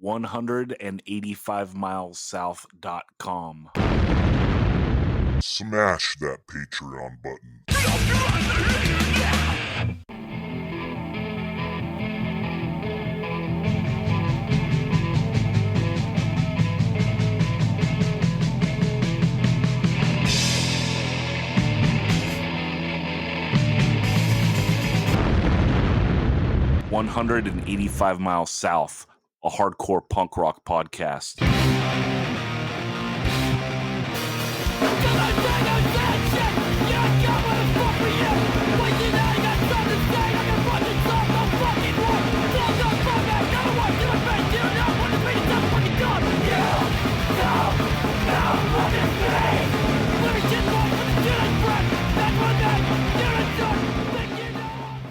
185milessouth.com. Smash that Patreon button. 185 Miles South, a hardcore punk rock podcast.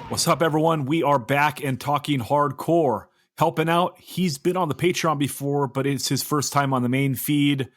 What's up, everyone? We are back and talking hardcore. Helping out, he's been on the Patreon before, but it's his first time on the main feed.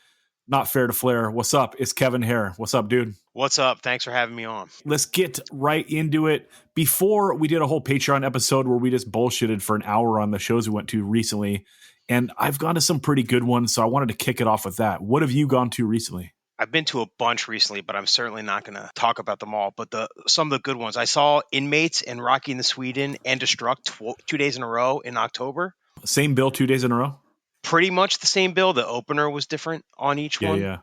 Not fair to Flair. What's up? It's Kevin Hare. What's up, dude? What's up? Thanks for having me on. Let's get right into it. Before, we did a whole Patreon episode where we just bullshitted for an hour on the shows we went to recently, and I've gone to some pretty good ones, so I wanted to kick it off with that. What have you gone to recently? I've been to a bunch recently, but I'm certainly not going to talk about them all. But some of the good ones. I saw Inmates and Rocky in the Sweden and Destruct 2 days in a row in October. Same bill 2 days in a row? Pretty much the same bill. The opener was different on each one. Yeah.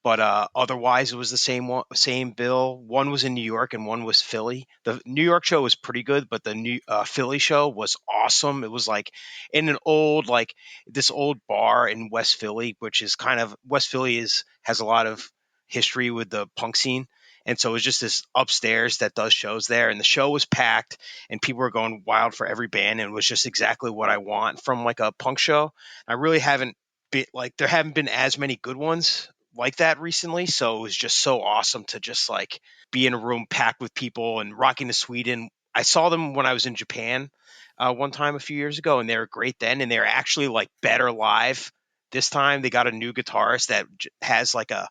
But otherwise, it was the same bill. One was in New York and one was Philly. The New York show was pretty good, but the Philly show was awesome. It was like in an old, like this old bar in West Philly, which is kind of West Philly has a lot of history with the punk scene. And so it was just this upstairs that does shows there. And the show was packed and people were going wild for every band. And it was just exactly what I want from like a punk show. I really haven't there haven't been as many good ones like that recently, so it was just so awesome to just like be in a room packed with people. And Rocking to Sweden, I saw them when I was in Japan one time a few years ago, and they were great then, and they're actually like better live this time. They got a new guitarist that has like a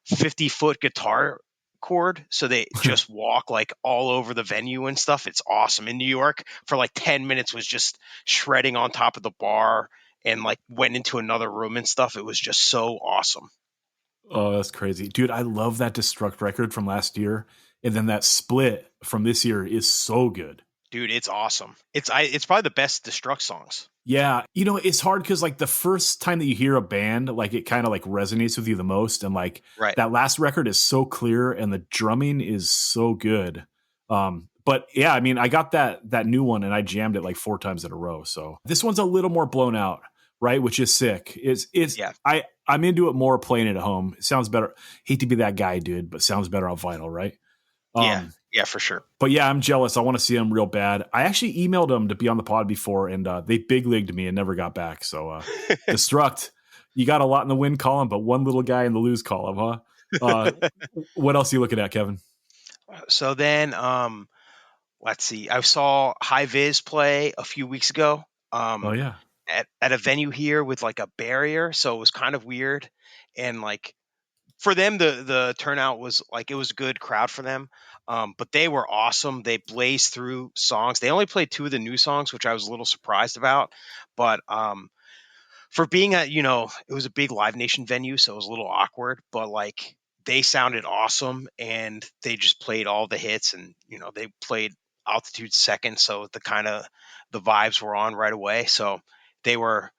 50-foot guitar cord, so they just walk like all over the venue and stuff. It's awesome. In New York for like 10 minutes was just shredding on top of the bar and like went into another room and stuff. It was just so awesome. Oh, that's crazy. Dude, I love that Destruct record from last year. And then that Split from this year is so good. Dude, it's awesome. It's probably the best Destruct songs. Yeah. You know, it's hard because like the first time that you hear a band, like it kind of like resonates with you the most. And like that last record is so clear and the drumming is so good. But yeah, I mean, I got that new one and I jammed it like 4 times in a row. So this one's a little more blown out, right? Which is sick. I'm into it more playing it at home. It sounds better. Hate to be that guy, dude, but sounds better on vinyl, right? Yeah, for sure. But yeah, I'm jealous. I want to see them real bad. I actually emailed them to be on the pod before, and they big leagued me and never got back. So Destruct, you got a lot in the win column, but one little guy in the lose column, huh? What else are you looking at, Kevin? So then, let's see. I saw High Viz play a few weeks ago. Oh yeah. At a venue here with like a barrier, so it was kind of weird. And like for them, the turnout was like, it was a good crowd for them. But they were awesome. They blazed through songs. They only played 2 of the new songs, which I was a little surprised about. But for being it was a big Live Nation venue, so it was a little awkward. But like they sounded awesome, and they just played all the hits, and they played Altitude second, so the vibes were on right away. So they were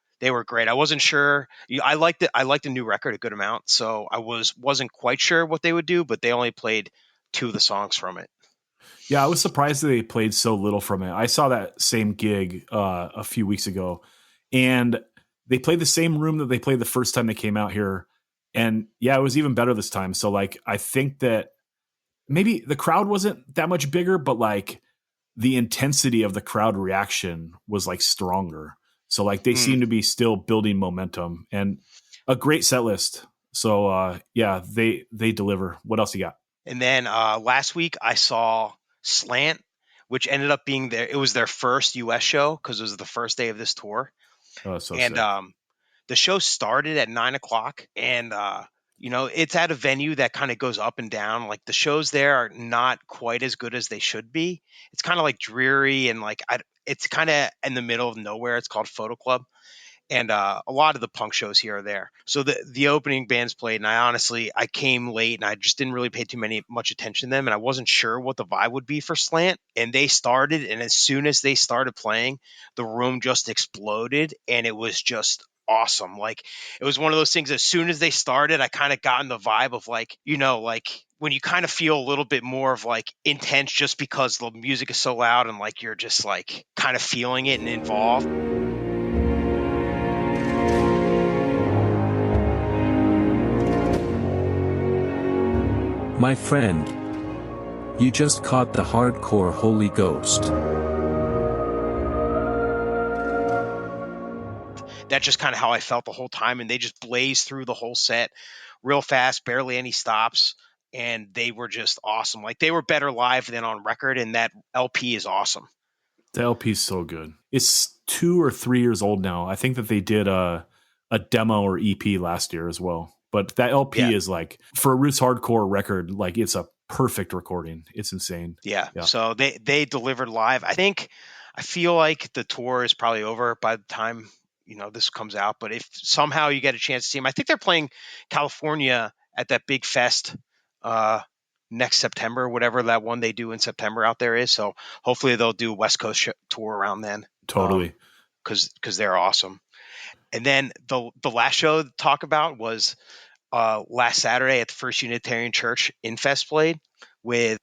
great. I wasn't sure. I liked it. I liked the new record a good amount. So I wasn't quite sure what they would do, but they only played 2 of the songs from it. Yeah, I was surprised that they played so little from it. I saw that same gig a few weeks ago, and they played the same room that they played the first time they came out here. And yeah, it was even better this time. So like, I think that maybe the crowd wasn't that much bigger, but like the intensity of the crowd reaction was like stronger. So like they seem to be still building momentum and a great set list. So yeah, they deliver. What else you got? And then last week I saw Slant, which ended up being it was their first US show because it was the first day of this tour. Oh, so and sick. The show started at 9:00, and it's at a venue that kind of goes up and down. Like the shows there are not quite as good as they should be. It's kind of like dreary and like it's kind of in the middle of nowhere. It's called Photo Club. and a lot of the punk shows here or there. So the opening bands played, and I came late and I just didn't really pay much attention to them, and I wasn't sure what the vibe would be for Slant. And they started, and as soon as they started playing, the room just exploded, and it was just awesome. Like, it was one of those things. As soon as they started, I kind of got in the vibe of like, like when you kind of feel a little bit more of like intense just because the music is so loud and like you're just like kind of feeling it and involved. My friend, you just caught the hardcore Holy Ghost. That's just kind of how I felt the whole time, and they just blazed through the whole set real fast, barely any stops, and they were just awesome. Like, they were better live than on record, and that LP is awesome. The LP is so good. It's 2 or 3 years old now. I think that they did a demo or EP last year as well. But that LP is like, for a Roots hardcore record, like, it's a perfect recording. It's insane. Yeah. So they delivered live. I feel like the tour is probably over by the time this comes out. But if somehow you get a chance to see them, I think they're playing California at that big fest next September, whatever that one they do in September out there is. So hopefully they'll do a West Coast tour around then. Totally. Because they're awesome. And then the last show to talk about was last Saturday at the First Unitarian Church. Infest played with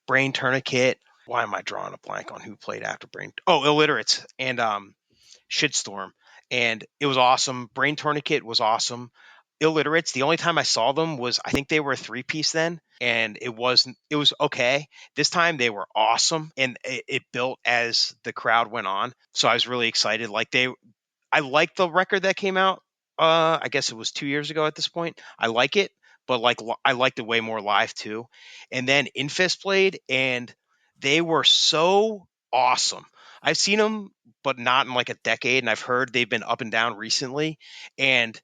Brain Tourniquet. Why am I drawing a blank on who played after Brain? Oh, Illiterates and Shitstorm. And it was awesome. Brain Tourniquet was awesome. Illiterates, the only time I saw them was, I think they were a 3-piece then, and it was okay. This time they were awesome, and it built as the crowd went on. So I was really excited. I liked the record that came out. I guess it was 2 years ago at this point. I like it, but I liked it way more live too. And then Infest played, and they were so awesome. I've seen them, but not in like a decade, and I've heard they've been up and down recently. And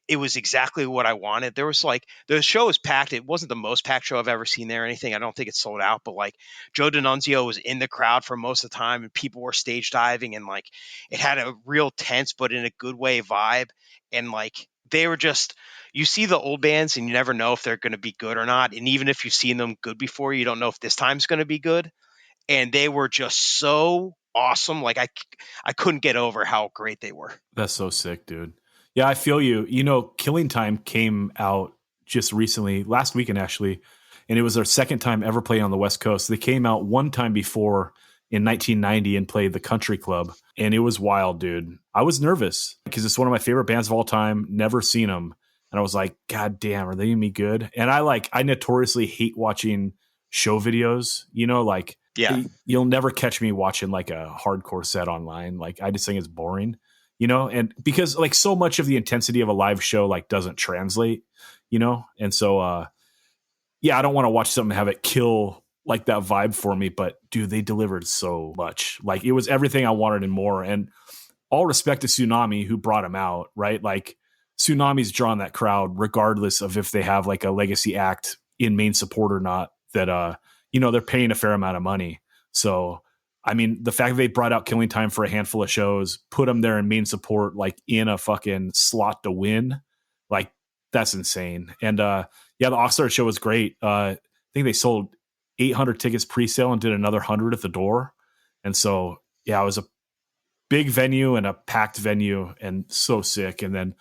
it was exactly what I wanted. There was like, the show was packed. It wasn't the most packed show I've ever seen there or anything. I don't think it's sold out, but like Joe D'Annunzio was in the crowd for most of the time, and people were stage diving, and like it had a real tense, but in a good way vibe. And like, they were just, you see the old bands and you never know if they're going to be good or not. And even if you've seen them good before, you don't know if this time's going to be good. And they were just so awesome. Like, I couldn't get over how great they were. That's so sick, dude. Yeah, I feel you. Killing Time came out just recently, last weekend actually, and it was their second time ever playing on the West Coast. They came out one time before in 1990 and played the Country Club, and it was wild, dude. I was nervous because it's one of my favorite bands of all time, never seen them, and I was like, God damn, are they gonna be good? And I notoriously hate watching show videos, you'll never catch me watching like a hardcore set online. Like, I just think it's boring. And because like so much of the intensity of a live show like doesn't translate, and so I don't want to watch something and have it kill like that vibe for me. But dude, they delivered so much. Like, it was everything I wanted and more. And all respect to Tsunami, who brought him out, right? Like, Tsunami's drawn that crowd regardless of if they have like a legacy act in main support or not, that they're paying a fair amount of money. So I mean, the fact that they brought out Killing Time for a handful of shows, put them there in main support, like in a fucking slot to win, like, that's insane. And the Oxnard show was great. I think they sold 800 tickets pre-sale and did another 100 at the door. And so, it was a big venue and a packed venue and so sick. And then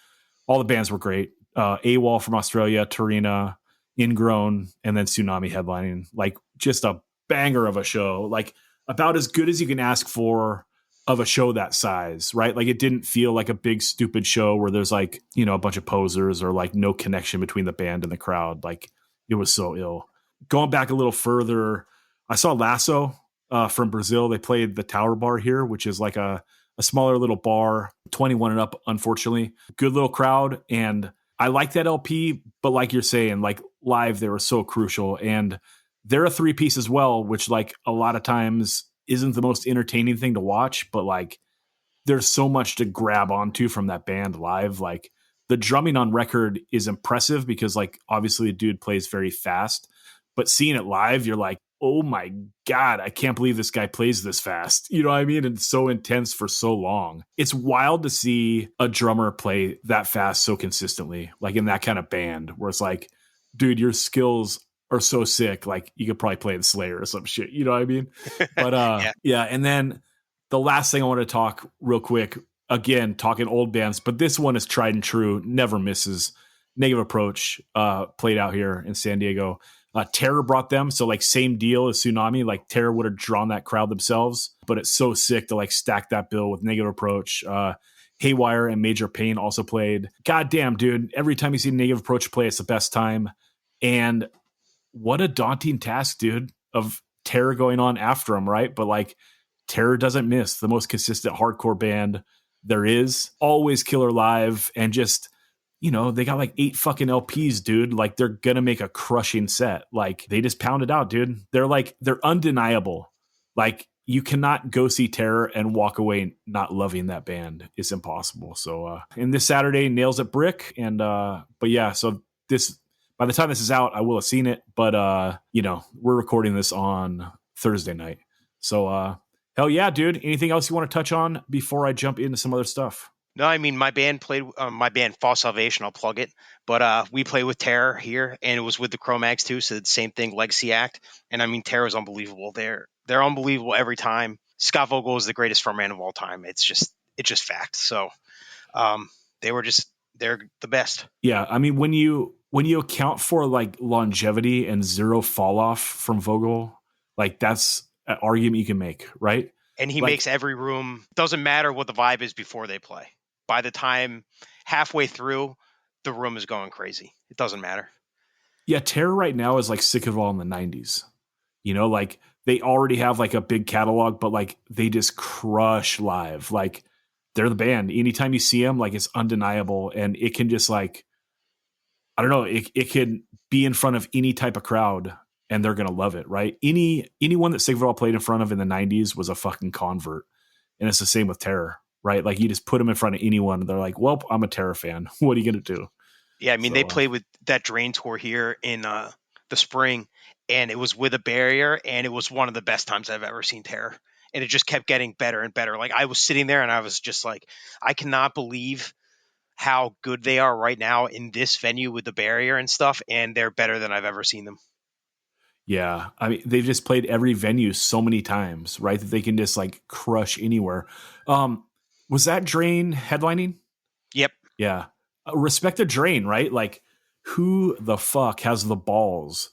all the bands were great. AWOL from Australia, Turina, Ingrown, and then Tsunami headlining. Like, just a banger of a show. Like, about as good as you can ask for of a show that size, right? Like, it didn't feel like a big stupid show where there's like, a bunch of posers or like no connection between the band and the crowd. Like, it was so ill. Going back a little further, I saw Lasso from Brazil. They played the Tower Bar here, which is like a smaller little bar, 21 and up, unfortunately. Good little crowd. And I like that LP, but like you're saying, like, live, they were so crucial. And they're a 3-piece as well, which like a lot of times isn't the most entertaining thing to watch, but like, there's so much to grab onto from that band live. Like, the drumming on record is impressive because like, obviously the dude plays very fast, but seeing it live, you're like, oh my God, I can't believe this guy plays this fast. You know what I mean? And so intense for so long. It's wild to see a drummer play that fast so consistently, like in that kind of band where it's like, dude, your skills are so sick. Like you could probably play in Slayer or some shit. You know what I mean? But yeah. And then the last thing I want to talk real quick, again, talking old bands, but this one is tried and true, never misses. Negative Approach played out here in San Diego. Terror brought them, so like same deal as Tsunami. Like Terror would have drawn that crowd themselves, but it's so sick to like stack that bill with Negative Approach. Haywire and Major Pain also played. Goddamn, dude! Every time you see Negative Approach play, it's the best time. And what a daunting task, dude, of Terror going on after them, right? But like Terror doesn't miss. The most consistent hardcore band there is. Always killer live, and just, you know, they got like 8 fucking LPs, dude. Like they're going to make a crushing set. Like they just pound it out, dude. They're undeniable. Like you cannot go see Terror and walk away not loving that band. It's impossible. So, and this Saturday, Nails at Brick. And, but yeah, so by the time this is out, I will have seen it, but, you know, we're recording this on Thursday night. So, hell yeah, dude. Anything else you want to touch on before I jump into some other stuff? No, I mean, my band played, my band False Salvation, I'll plug it, but we play with Terror here, and it was with the Cro-Mags too, so the same thing, Legacy Act, and I mean, Terror is unbelievable. They're unbelievable every time. Scott Vogel is the greatest frontman of all time. It's just fact. So they're the best. Yeah, I mean, when you account for like longevity and zero fall off from Vogel, like that's an argument you can make, right? And he like, makes every room, doesn't matter what the vibe is before they play. By the time halfway through, the room is going crazy. It doesn't matter. Yeah, Terror right now is like Sick of All in the 90s. You know, like they already have like a big catalog, but like they just crush live. Like they're the band. Anytime you see them, like it's undeniable. And it can just like, I don't know, it can be in front of any type of crowd and they're going to love it, right? Anyone that Sick of It All played in front of in the 90s was a fucking convert. And it's the same with Terror, right? Like you just put them in front of anyone and they're like, well, I'm a Terror fan. What are you going to do? Yeah, I mean, they played with that Drain tour here in the spring, and it was with a barrier, and it was one of the best times I've ever seen Terror. And it just kept getting better and better. Like I was sitting there and I was just like, I cannot believe how good they are right now in this venue with the barrier and stuff, and they're better than I've ever seen them. Yeah, I mean, they've just played every venue so many times, right? That they can just like crush anywhere. Was that Drain headlining? Yep. Yeah. Respect to Drain, right? Like who the fuck has the balls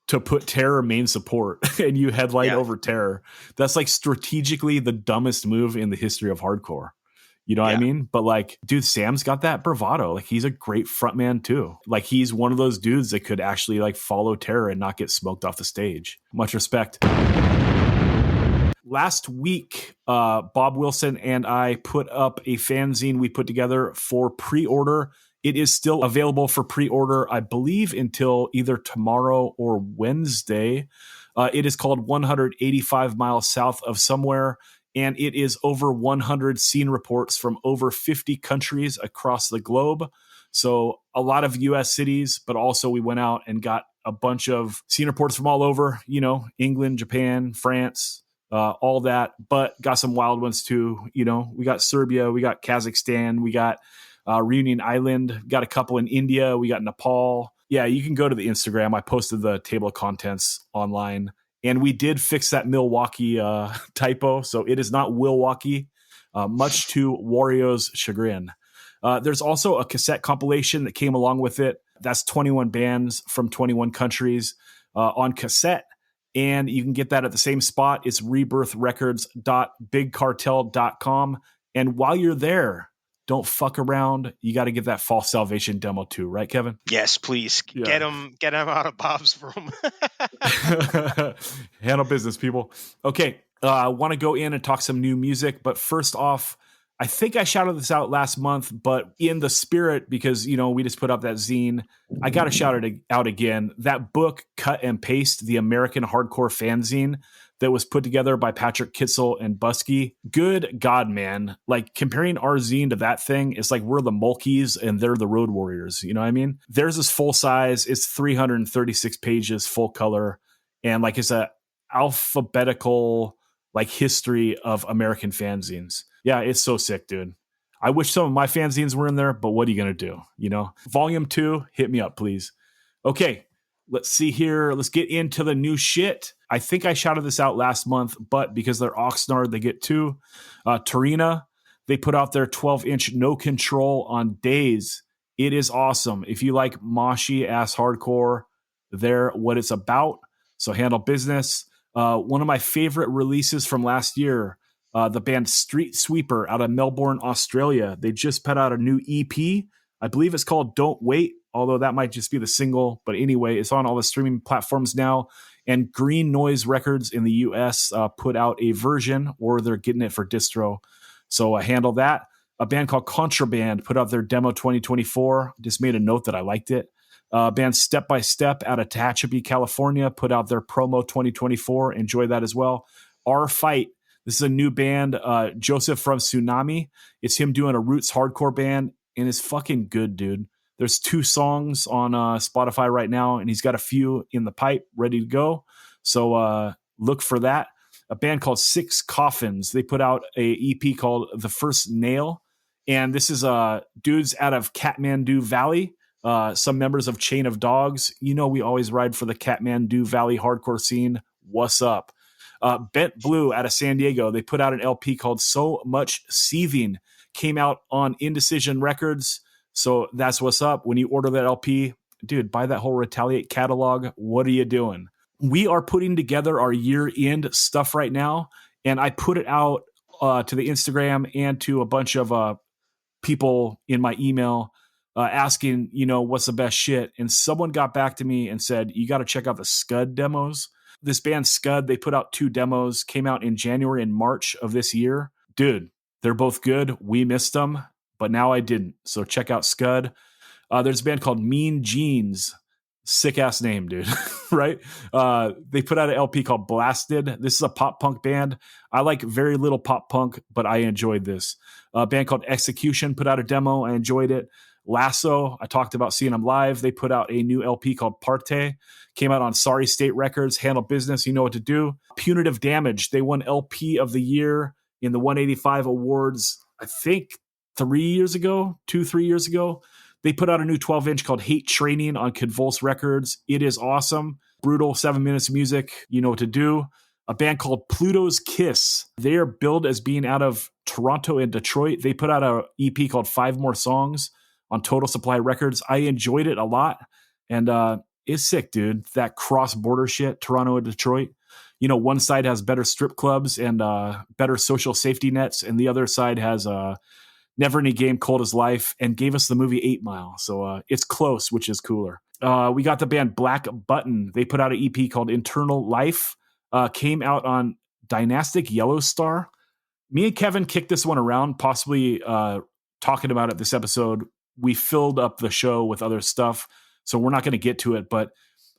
to put Terror main support and you headline over Terror? That's like strategically the dumbest move in the history of hardcore. You know what I mean? But like, dude, Sam's got that bravado. Like he's a great frontman too. Like he's one of those dudes that could actually like follow Terror and not get smoked off the stage. Much respect. Last week, Bob Wilson and I put up a fanzine we put together for pre-order. It is still available for pre-order, I believe, until either tomorrow or Wednesday. It is called 185 Miles South of Somewhere, and it is over 100 scene reports from over 50 countries across the globe. So a lot of U.S. cities, but also we went out and got a bunch of scene reports from all over, you know, England, Japan, France, all that, but got some wild ones too. You know, we got Serbia, we got Kazakhstan, we got Reunion Island, got a couple in India, we got Nepal. Yeah, you can go to the Instagram. I posted the table of contents online, and we did fix that Milwaukee typo. So it is not Milwaukee, much to Wario's chagrin. There's also a cassette compilation that came along with it. That's 21 bands from 21 countries on cassette. And you can get that at the same spot. It's rebirthrecords.bigcartel.com. And while you're there, don't fuck around. You got to get that False Salvation demo too, right, Kevin? Yes, please. Yeah. Get him out of Bob's room. Handle business, people. Okay. I want to go in and talk some new music, but first off, I think I shouted this out last month, but in the spirit, because, you know, we just put up that zine, I got to shout it out again. That book, Cut and Paste, the American Hardcore Fanzine that was put together by Patrick Kitzel and Busky. Good God, man. Like comparing our zine to that thing, it's like we're the Mulkeys and they're the Road Warriors. You know what I mean? Theirs is full size. It's 336 pages, full color. And like it's a alphabetical like history of American fanzines. Yeah, it's so sick, dude. I wish some of my fanzines were in there, but what are you going to do? You know, volume 2, hit me up, please. Okay, let's see here. Let's get into the new shit. I think I shouted this out last month, but because they're Oxnard, they get 2. Tarina, they put out their 12-inch No Control on Days. It is awesome. If you like moshy ass hardcore, they're what it's about. So handle business. One of my favorite releases from last year, the band Street Sweeper out of Melbourne, Australia. They just put out a new EP. I believe it's called Don't Wait, although that might just be the single. But anyway, it's on all the streaming platforms now. And Green Noise Records in the US put out a version, or they're getting it for distro. So handle that. A band called Contraband put out their demo 2024. Just made a note that I liked it. Band Step by Step out of Tehachapi, California put out their promo 2024. Enjoy that as well. Our Fight. This is a new band, Joseph from Tsunami. It's him doing a roots hardcore band, and it's fucking good, dude. There's 2 songs on Spotify right now, and he's got a few in the pipe ready to go. So look for that. A band called Six Coffins. They put out a EP called The First Nail, and this is dudes out of Kathmandu Valley. Some members of Chain of Dogs. You know we always ride for the Kathmandu Valley hardcore scene. What's up? Bent Blue out of San Diego. They put out an LP called So Much Seething. Came out on Indecision Records. So that's what's up. When you order that LP, dude, buy that whole Retaliate catalog. What are you doing? We are putting together our year-end stuff right now, and I put it out to the Instagram and to a bunch of people in my email asking, you know, what's the best shit. And someone got back to me and said, you got to check out the Scud demos. This band Scud, they put out 2 demos, came out in January and March of this year. Dude, they're both good. We missed them, but now I didn't. So check out Scud. There's a band called Mean Jeans. Sick ass name, dude. Right? They put out an LP called Blasted. This is a pop punk band. I like very little pop punk, but I enjoyed this. A band called Execution put out a demo. I enjoyed it. Lasso, I talked about seeing them live. They put out a new LP called Parte. Came out on Sorry State Records. Handle business. You know what to do. Punitive Damage. They won LP of the year in the 185 awards, I think 3 years ago, 2-3 years ago. They put out a new 12-inch called Hate Training on Convulse Records. It is awesome. Brutal 7 minutes of music. You know what to do. A band called Pluto's Kiss. They are billed as being out of Toronto and Detroit. They put out an EP called 5 More Songs on Total Supply Records. I enjoyed it a lot. And it's sick, dude. That cross-border shit, Toronto and Detroit. You know, one side has better strip clubs and better social safety nets, and the other side has Never Any Game, Cold as Life, and gave us the movie 8 Mile. So it's close, which is cooler. We got the band Black Button. They put out an EP called Internal Life. Came out on Dynastic Yellow Star. Me and Kevin kicked this one around, possibly talking about it this episode. We filled up the show with other stuff, so we're not going to get to it. But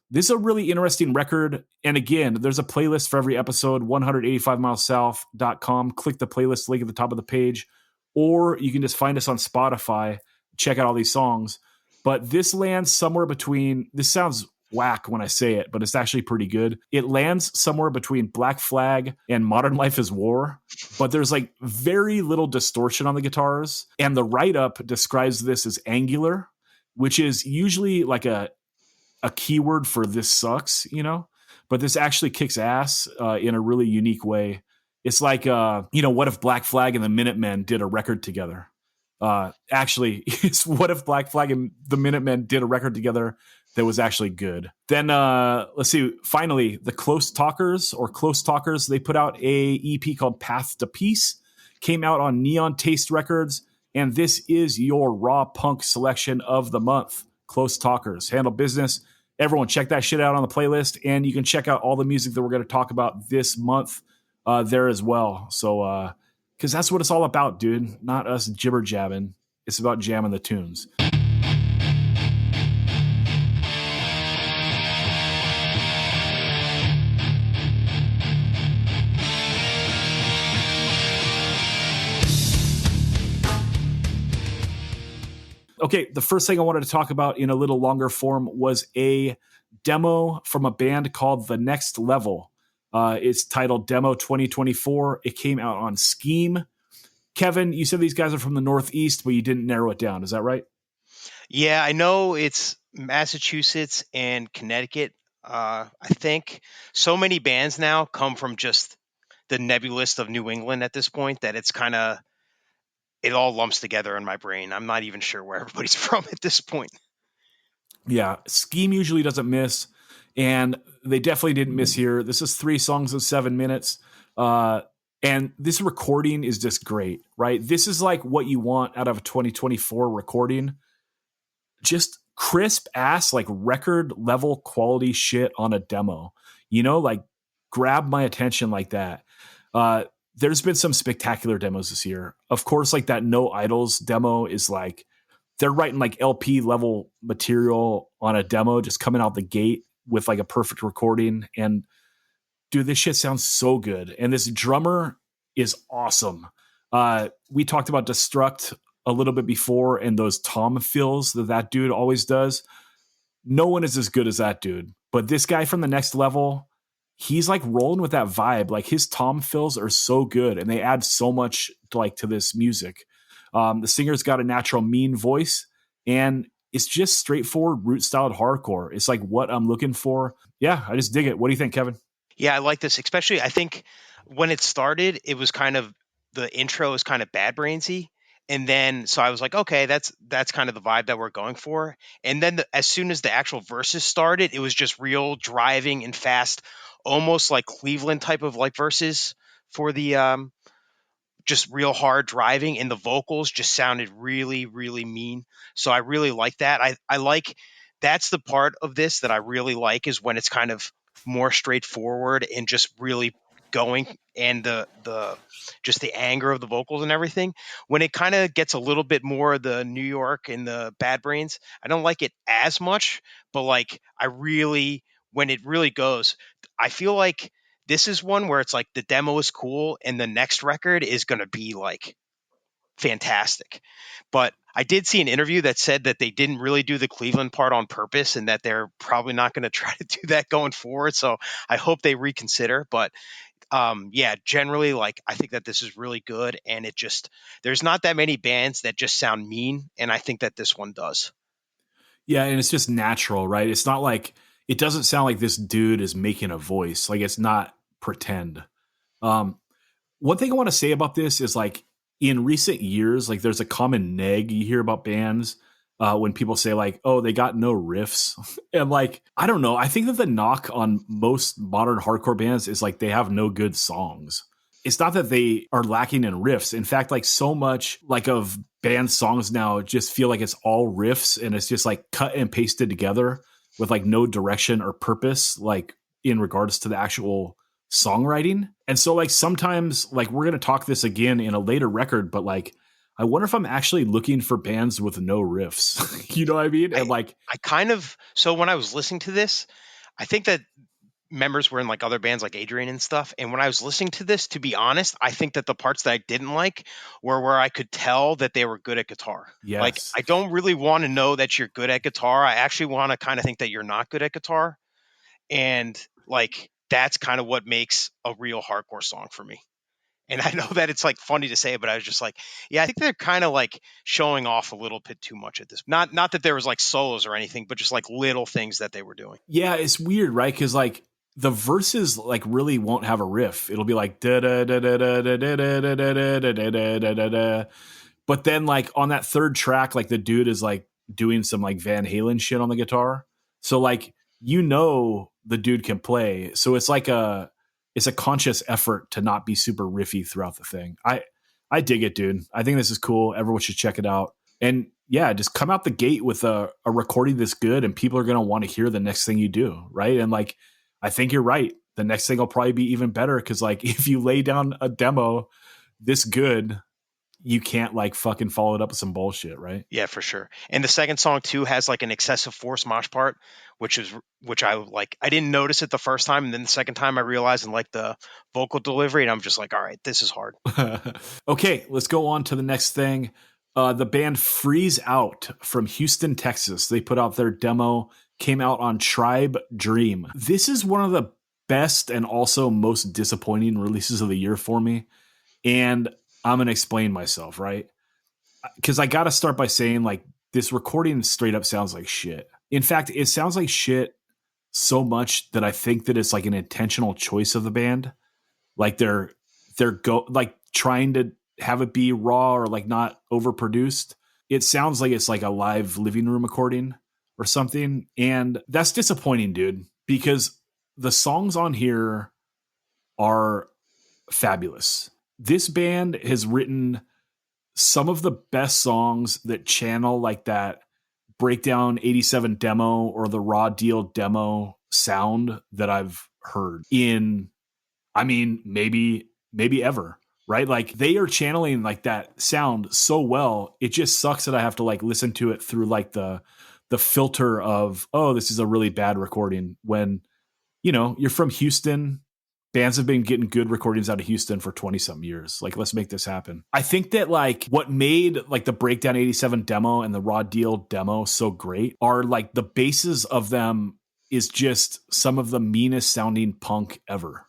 this is a really interesting record. And again, there's a playlist for every episode, 185milessouth.com. Click the playlist link at the top of the page. Or you can just find us on Spotify, check out all these songs. But this lands somewhere between, this sounds whack when I say it, but it's actually pretty good. It lands somewhere between Black Flag and Modern Life is War, but there's like very little distortion on the guitars. And the write-up describes this as angular, which is usually like a keyword for this sucks, you know? But this actually kicks ass in a really unique way. It's like, what if Black Flag and the Minutemen did a record together? Actually, it's what if Black Flag and the Minutemen did a record together that was actually good. Then, let's see, finally, the Close Talkers, they put out a EP called Path to Peace, came out on Neon Taste Records, and this is your raw punk selection of the month. Close Talkers, handle business. Everyone check that shit out on the playlist, and you can check out all the music that we're going to talk about this month there as well. So, because that's what it's all about, dude. Not us jibber jabbing. It's about jamming the tunes. Okay, the first thing I wanted to talk about in a little longer form was a demo from a band called The Next Level. It's titled Demo 2024. It came out on Scheme. Kevin, you said these guys are from the Northeast, but you didn't narrow it down. Is that right? Yeah, I know it's Massachusetts and Connecticut. I think so many bands now come from just the nebulous of New England at this point that it's kind of, it all lumps together in my brain. I'm not even sure where everybody's from at this point. Yeah, Scheme usually doesn't miss, and they definitely didn't miss here. This is 3 songs in 7 minutes, and this recording is just great, right? This is like what you want out of a 2024 recording. Just crisp ass, like record level quality shit on a demo, like grab my attention like that. There's been some spectacular demos this year. Of course, like that No Idols demo is like, they're writing like LP level material on a demo, just coming out the gate with like a perfect recording. And dude, this shit sounds so good. And this drummer is awesome. We talked about Destruct a little bit before and those tom fills that dude always does. No one is as good as that dude. But this guy from the next level, he's like rolling with that vibe. Like his tom fills are so good and they add so much to this music. The singer's got a natural mean voice and it's just straightforward root styled hardcore. It's like what I'm looking for. Yeah, I just dig it. What do you think, Kevin? Yeah, I like this, especially I think when it started, it was kind of, the intro is kind of Bad Brainsy. And then, so I was like, okay, that's kind of the vibe that we're going for. And then as soon as the actual verses started, it was just real driving and fast, almost like Cleveland type of like verses for the, just real hard driving, and the vocals just sounded really, really mean. So I really like that. I like, that's the part of this that I really like, is when it's kind of more straightforward and just really going, and the just the anger of the vocals and everything. When it kind of gets a little bit more the New York and the Bad Brains, I don't like it as much, but like I really, when it really goes, I feel like this is one where it's like the demo is cool and the next record is going to be like fantastic. But I did see an interview that said that they didn't really do the Cleveland part on purpose and that they're probably not going to try to do that going forward. So I hope they reconsider. But yeah, generally, like, I think that this is really good, and it just, there's not that many bands that just sound mean, and I think that this one does. Yeah, and it's just natural, right? It's not like, it doesn't sound like this dude is making a voice. Like it's not pretend. One thing I want to say about this is like in recent years, like there's a common neg you hear about bands when people say like, oh, they got no riffs. And like, I don't know. I think that the knock on most modern hardcore bands is like they have no good songs. It's not that they are lacking in riffs. In fact, like so much like of band songs now just feel like it's all riffs and it's just like cut and pasted together with like no direction or purpose, like in regards to the actual songwriting. And so like sometimes like we're going to talk this again in a later record, but like, I wonder if I'm actually looking for bands with no riffs. You know what I mean? And like, I kind of, so when I was listening to this, I think that members were in like other bands like Adrian and stuff. And when I was listening to this, to be honest, I think that the parts that I didn't like were where I could tell that they were good at guitar. yes. Like, I don't really want to know that you're good at guitar. I actually want to kind of think that you're not good at guitar. And like, that's kind of what makes a real hardcore song for me. And I know that it's like funny to say, but I was just like, yeah, I think they're kind of like showing off a little bit too much at this. Not that there was like solos or anything, but just like little things that they were doing. Yeah, it's weird, right? Because like the verses like really won't have a riff. It'll be like da da da da da da da da da da da da da da da. But then like on that third track, like the dude is like doing some like Van Halen shit on the guitar. So like the dude can play. So it's like it's a conscious effort to not be super riffy throughout the thing. I dig it, dude. I think this is cool. Everyone should check it out. And yeah, just come out the gate with a recording this good and people are going to want to hear the next thing you do. Right. And like, I think you're right. The next thing will probably be even better. Cause like if you lay down a demo this good, you can't like fucking follow it up with some bullshit. Right. Yeah, for sure. And the second song too has like an excessive force mosh part, which I like, I didn't notice it the first time. And then the second time I realized and like the vocal delivery, and I'm just like, all right, this is hard. Okay. Let's go on to the next thing. The band Freeze Out from Houston, Texas. They put out their demo, came out on Tribe Dream. This is one of the best and also most disappointing releases of the year for me. And I'm going to explain myself, right? Because I got to start by saying, like, this recording straight up sounds like shit. In fact, it sounds like shit so much that I think that it's like an intentional choice of the band. Like they're trying to have it be raw or like not overproduced. It sounds like it's like a live living room recording or something. And that's disappointing, dude, because the songs on here are fabulous. This band has written some of the best songs that channel like that Breakdown 87 demo or the Raw Deal demo sound that I've heard in, I mean, maybe ever, right? Like they are channeling like that sound so well. It just sucks that I have to like listen to it through like the filter of, oh, this is a really bad recording when, you know, you're from Houston. Bands have been getting good recordings out of Houston for 20 something years. Like, let's make this happen. I think that like what made like the Breakdown 87 demo and the Raw Deal demo so great are like the bases of them is just some of the meanest sounding punk ever,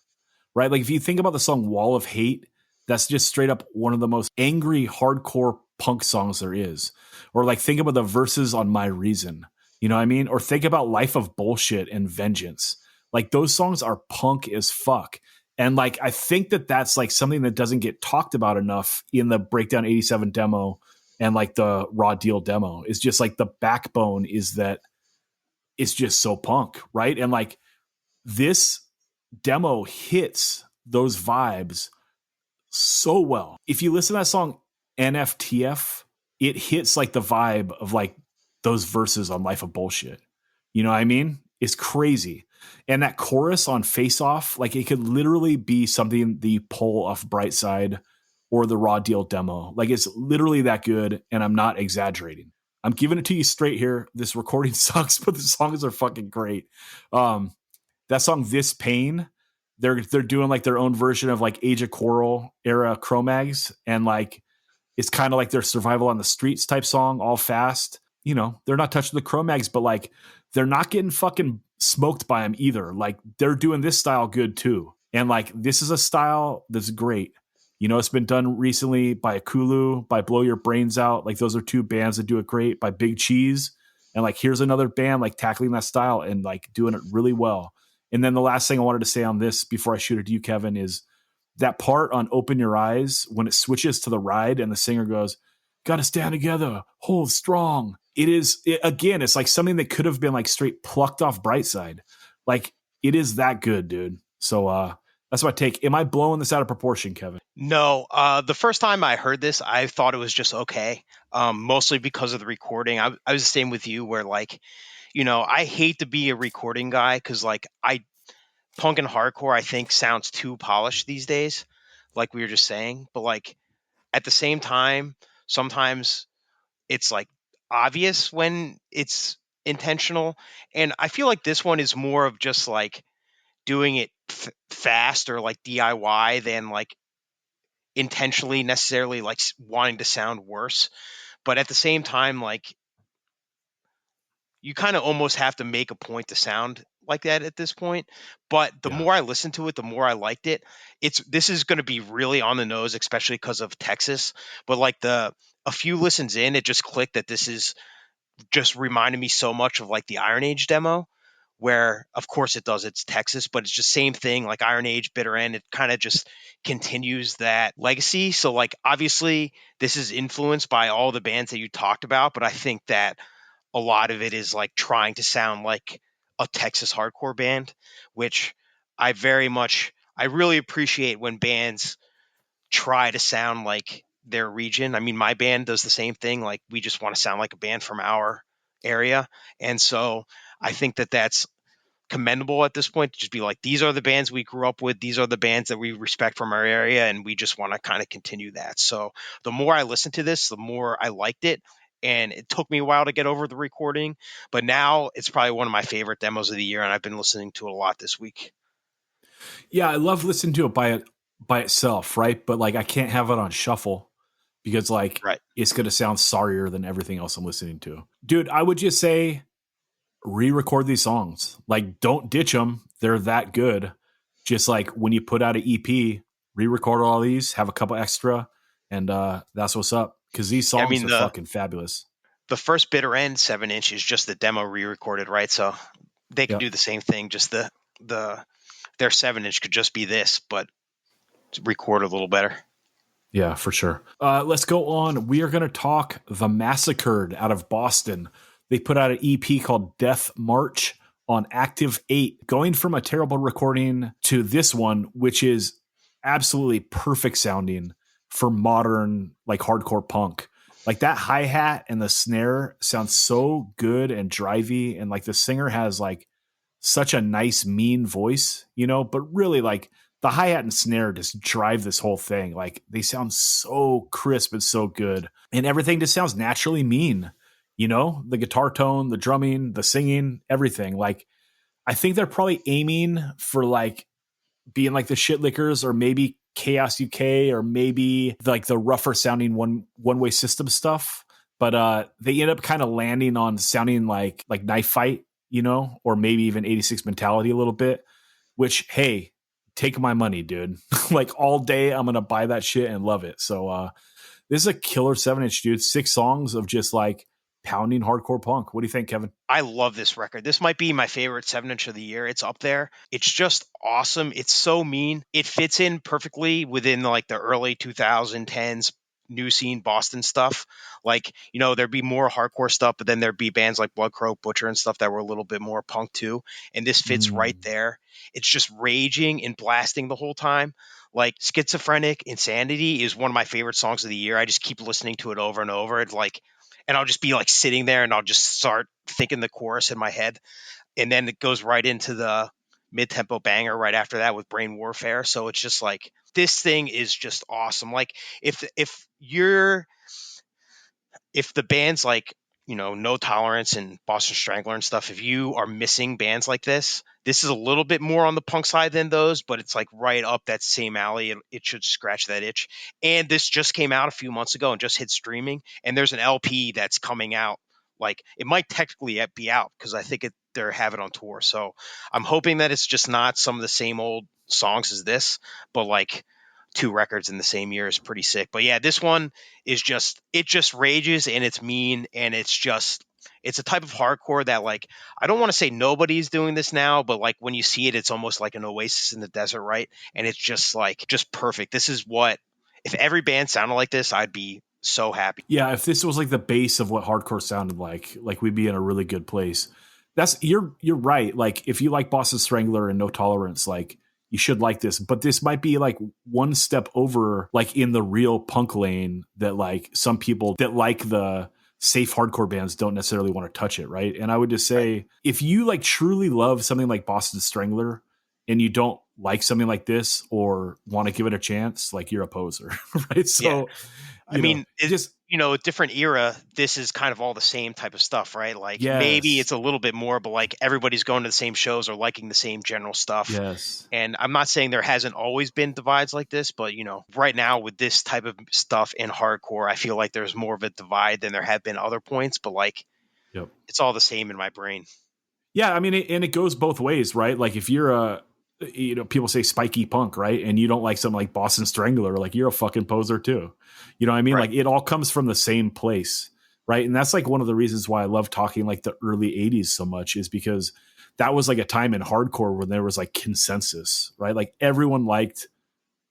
right? Like if you think about the song Wall of Hate, that's just straight up one of the most angry hardcore punk songs there is. Or like think about the verses on My Reason, you know what I mean? Or think about Life of Bullshit and Vengeance. Like those songs are punk as fuck. And like, I think that that's like something that doesn't get talked about enough in the Breakdown 87 demo and like the Raw Deal demo is just like the backbone is that it's just so punk, right? And like this demo hits those vibes so well. If you listen to that song NFTF, it hits like the vibe of like those verses on Life of Bullshit. You know what I mean? It's crazy. And that chorus on Face Off, like it could literally be something the pull off Brightside or the Raw Deal demo. Like it's literally that good. And I'm not exaggerating. I'm giving it to you straight here. This recording sucks, but the songs are fucking great. That song, This Pain, they're doing like their own version of like Age of Quarrel era Cro-Mags. And like, it's kind of like their Survival on the Streets type song, all fast. You know, they're not touching the Cro-Mags, but like they're not getting fucking smoked by them either. Like they're doing this style good too. And like, this is a style that's great. You know, it's been done recently by Akulu, by Blow Your Brains Out. Like those are two bands that do it great, by Big Cheese. And like, here's another band like tackling that style and like doing it really well. And then the last thing I wanted to say on this before I shoot it to you, Kevin, is that part on Open Your Eyes when it switches to the ride and the singer goes, "Gotta stand together, hold strong." Again, it's like something that could have been like straight plucked off Brightside. Like it is that good, dude. So that's my take. Am I blowing this out of proportion, Kevin? No, the first time I heard this, I thought it was just okay. Mostly because of the recording. I was the same with you where like, you know, I hate to be a recording guy because like punk and hardcore, I think sounds too polished these days, like we were just saying. But like at the same time, sometimes it's like obvious when it's intentional. And I feel like this one is more of just like doing it fast or like DIY than like intentionally necessarily like wanting to sound worse. But at the same time, like you kind of almost have to make a point to sound like that at this point. But the more I listened to it, the more I liked it. This is going to be really on the nose, especially because of Texas. But like a few listens in, it just clicked that this is just reminded me so much of like the Iron Age demo, where of course it does, it's Texas, but it's just same thing like Iron Age, Bitter End. It kind of just continues that legacy. So like obviously this is influenced by all the bands that you talked about, but I think that a lot of it is like trying to sound like a Texas hardcore band, which I really appreciate when bands try to sound like their region. I mean, my band does the same thing. Like we just want to sound like a band from our area. And so I think that that's commendable at this point to just be like, these are the bands we grew up with. These are the bands that we respect from our area. And we just want to kind of continue that. So the more I listened to this, the more I liked it. And it took me a while to get over the recording, but now it's probably one of my favorite demos of the year. And I've been listening to it a lot this week. Yeah. I love listening to it by itself. Right. But like, I can't have it on shuffle because like It's going to sound sorrier than everything else I'm listening to. Dude, I would just say re-record these songs. Like don't ditch them. They're that good. just like when you put out an EP, re-record all these, have a couple extra, and that's what's up. Because these Yeah, I songs mean, are fucking fabulous. the first Bitter End 7-inch is just the demo re-recorded, right? So they could Yep. do the same thing. Just their 7-inch could just be this, but record a little better. Yeah, for sure. Let's go on. We are going to talk The Massacred out of Boston. They put out an EP called Death March on Active 8, going from a terrible recording to this one, which is absolutely perfect sounding for modern, like hardcore punk. Like that hi-hat and the snare sounds so good and drivey. And like the singer has like such a nice, mean voice, you know, but really like the hi-hat and snare just drive this whole thing. Like they sound so crisp and so good. And everything just sounds naturally mean, you know, the guitar tone, the drumming, the singing, everything. Like I think they're probably aiming for like being like the Shit Lickers or maybe Chaos UK or maybe like the rougher sounding one-way system stuff. But they end up kind of landing on sounding like Knife Fight, you know, or maybe even 86 Mentality a little bit, which, hey, take my money, dude. Like all day, I'm going to buy that shit and love it. So this is a killer 7-inch, dude. 6 songs of just like pounding hardcore punk. What do you think, Kevin? I love this record. This might be my favorite 7-inch of the year. It's up there. It's just awesome. It's so mean. It fits in perfectly within like the early 2010s new scene Boston stuff. Like, you know, there'd be more hardcore stuff, but then there'd be bands like Blood Crow, Butcher and stuff that were a little bit more punk too. And this fits right there. It's just raging and blasting the whole time. Like Schizophrenic Insanity is one of my favorite songs of the year. I just keep listening to it over and over. It's like, and I'll just be like sitting there and I'll just start thinking the chorus in my head. And then it goes right into the mid-tempo banger right after that with Brain Warfare. So it's just like, this thing is just awesome. Like if the band's like, you know, No Tolerance and Boston Strangler and stuff, if you are missing bands like this is a little bit more on the punk side than those, but it's like right up that same alley. It should scratch that itch. And this just came out a few months ago and just hit streaming. And there's an LP that's coming out. Like it might technically be out because I think they're have it on tour. So I'm hoping that it's just not some of the same old songs as this, but like 2 records in the same year is pretty sick. But yeah, this one is just, it just rages and it's mean and it's a type of hardcore that like, I don't want to say nobody's doing this now, but like when you see it, it's almost like an oasis in the desert, right? And it's just like, just perfect. This is what, if every band sounded like this, I'd be so happy. Yeah, if this was like the base of what hardcore sounded like we'd be in a really good place. You're right. Like if you like Boston Strangler and No Tolerance, like you should like this, but this might be like one step over, like in the real punk lane that like some people that like the safe hardcore bands don't necessarily want to touch it. Right. And I would just say, if you like truly love something like Boston Strangler and you don't like something like this or want to give it a chance, like you're a poser. Right. So, Yeah. I mean, it's just, you know, a different era, this is kind of all the same type of stuff, right? Like yes. Maybe it's a little bit more, but like everybody's going to the same shows or liking the same general stuff. Yes. And I'm not saying there hasn't always been divides like this, but you know, right now with this type of stuff in hardcore, I feel like there's more of a divide than there have been other points, but like, yep. It's all the same in my brain. Yeah. I mean, and it goes both ways, right? Like if you're people say spiky punk, right? And you don't like something like Boston Strangler, like you're a fucking poser too. You know what I mean? Right. Like it all comes from the same place, right? And that's like one of the reasons why I love talking like the early 80s so much, is because that was like a time in hardcore when there was like consensus, right? Like everyone liked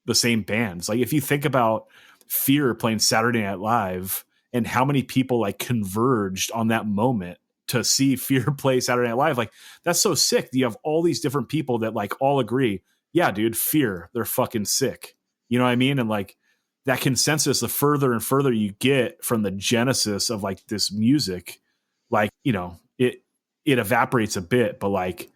the same bands. Like if you think about Fear playing Saturday Night Live and how many people like converged on that moment to see Fear play Saturday Night Live, like that's so sick. You have all these different people that like all agree, yeah, dude, Fear, they're fucking sick. You know what I mean? And like that consensus, the further and further you get from the genesis of like this music, like, you know, it evaporates a bit, but like,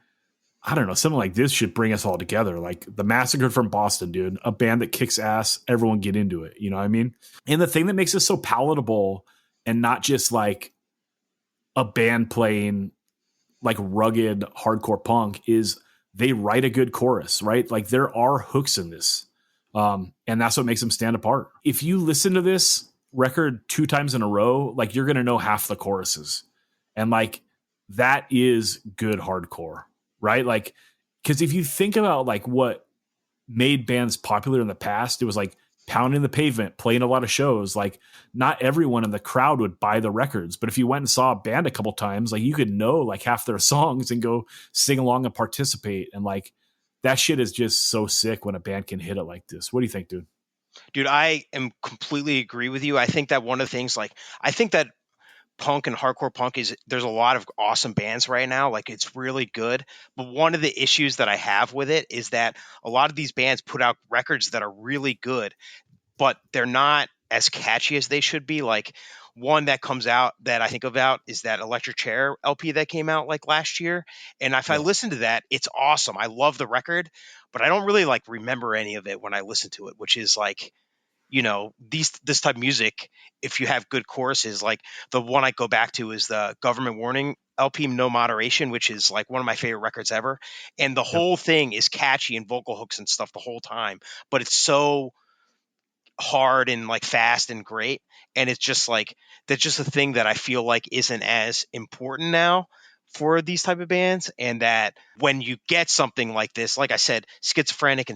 I don't know, something like this should bring us all together. Like the Massacred from Boston, dude, a band that kicks ass, everyone get into it. You know what I mean? And the thing that makes it so palatable and not just like a band playing like rugged hardcore punk is they write a good chorus, right? Like there are hooks in this. And that's what makes them stand apart. If you listen to this record 2 times in a row, like you're going to know half the choruses. And like, that is good hardcore, right? Like, cause if you think about like what made bands popular in the past, it was like pounding the pavement, playing a lot of shows. Like not everyone in the crowd would buy the records, but if you went and saw a band a couple times, like you could know like half their songs and go sing along and participate. And like that shit is just so sick when a band can hit it like this. What do you think, dude? Dude, I am completely agree with you. I think that one of the things, like, I think that punk and hardcore punk there's a lot of awesome bands right now. Like, it's really good. But one of the issues that I have with it is that a lot of these bands put out records that are really good, but they're not as catchy as they should be. Like, one that comes out that I think about is that Electric Chair LP that came out like last year. And if I listen to that, it's awesome. I love the record, but I don't really like remember any of it when I listen to it, which is like, this type of music, if you have good choruses, like the one I go back to is the Government Warning LP, No Moderation, which is like one of my favorite records ever. And the whole thing is catchy and vocal hooks and stuff the whole time, but it's so hard and like fast and great. And it's just like, that's just a thing that I feel like isn't as important now for these type of bands. And that when you get something like this, like I said, Schizophrenic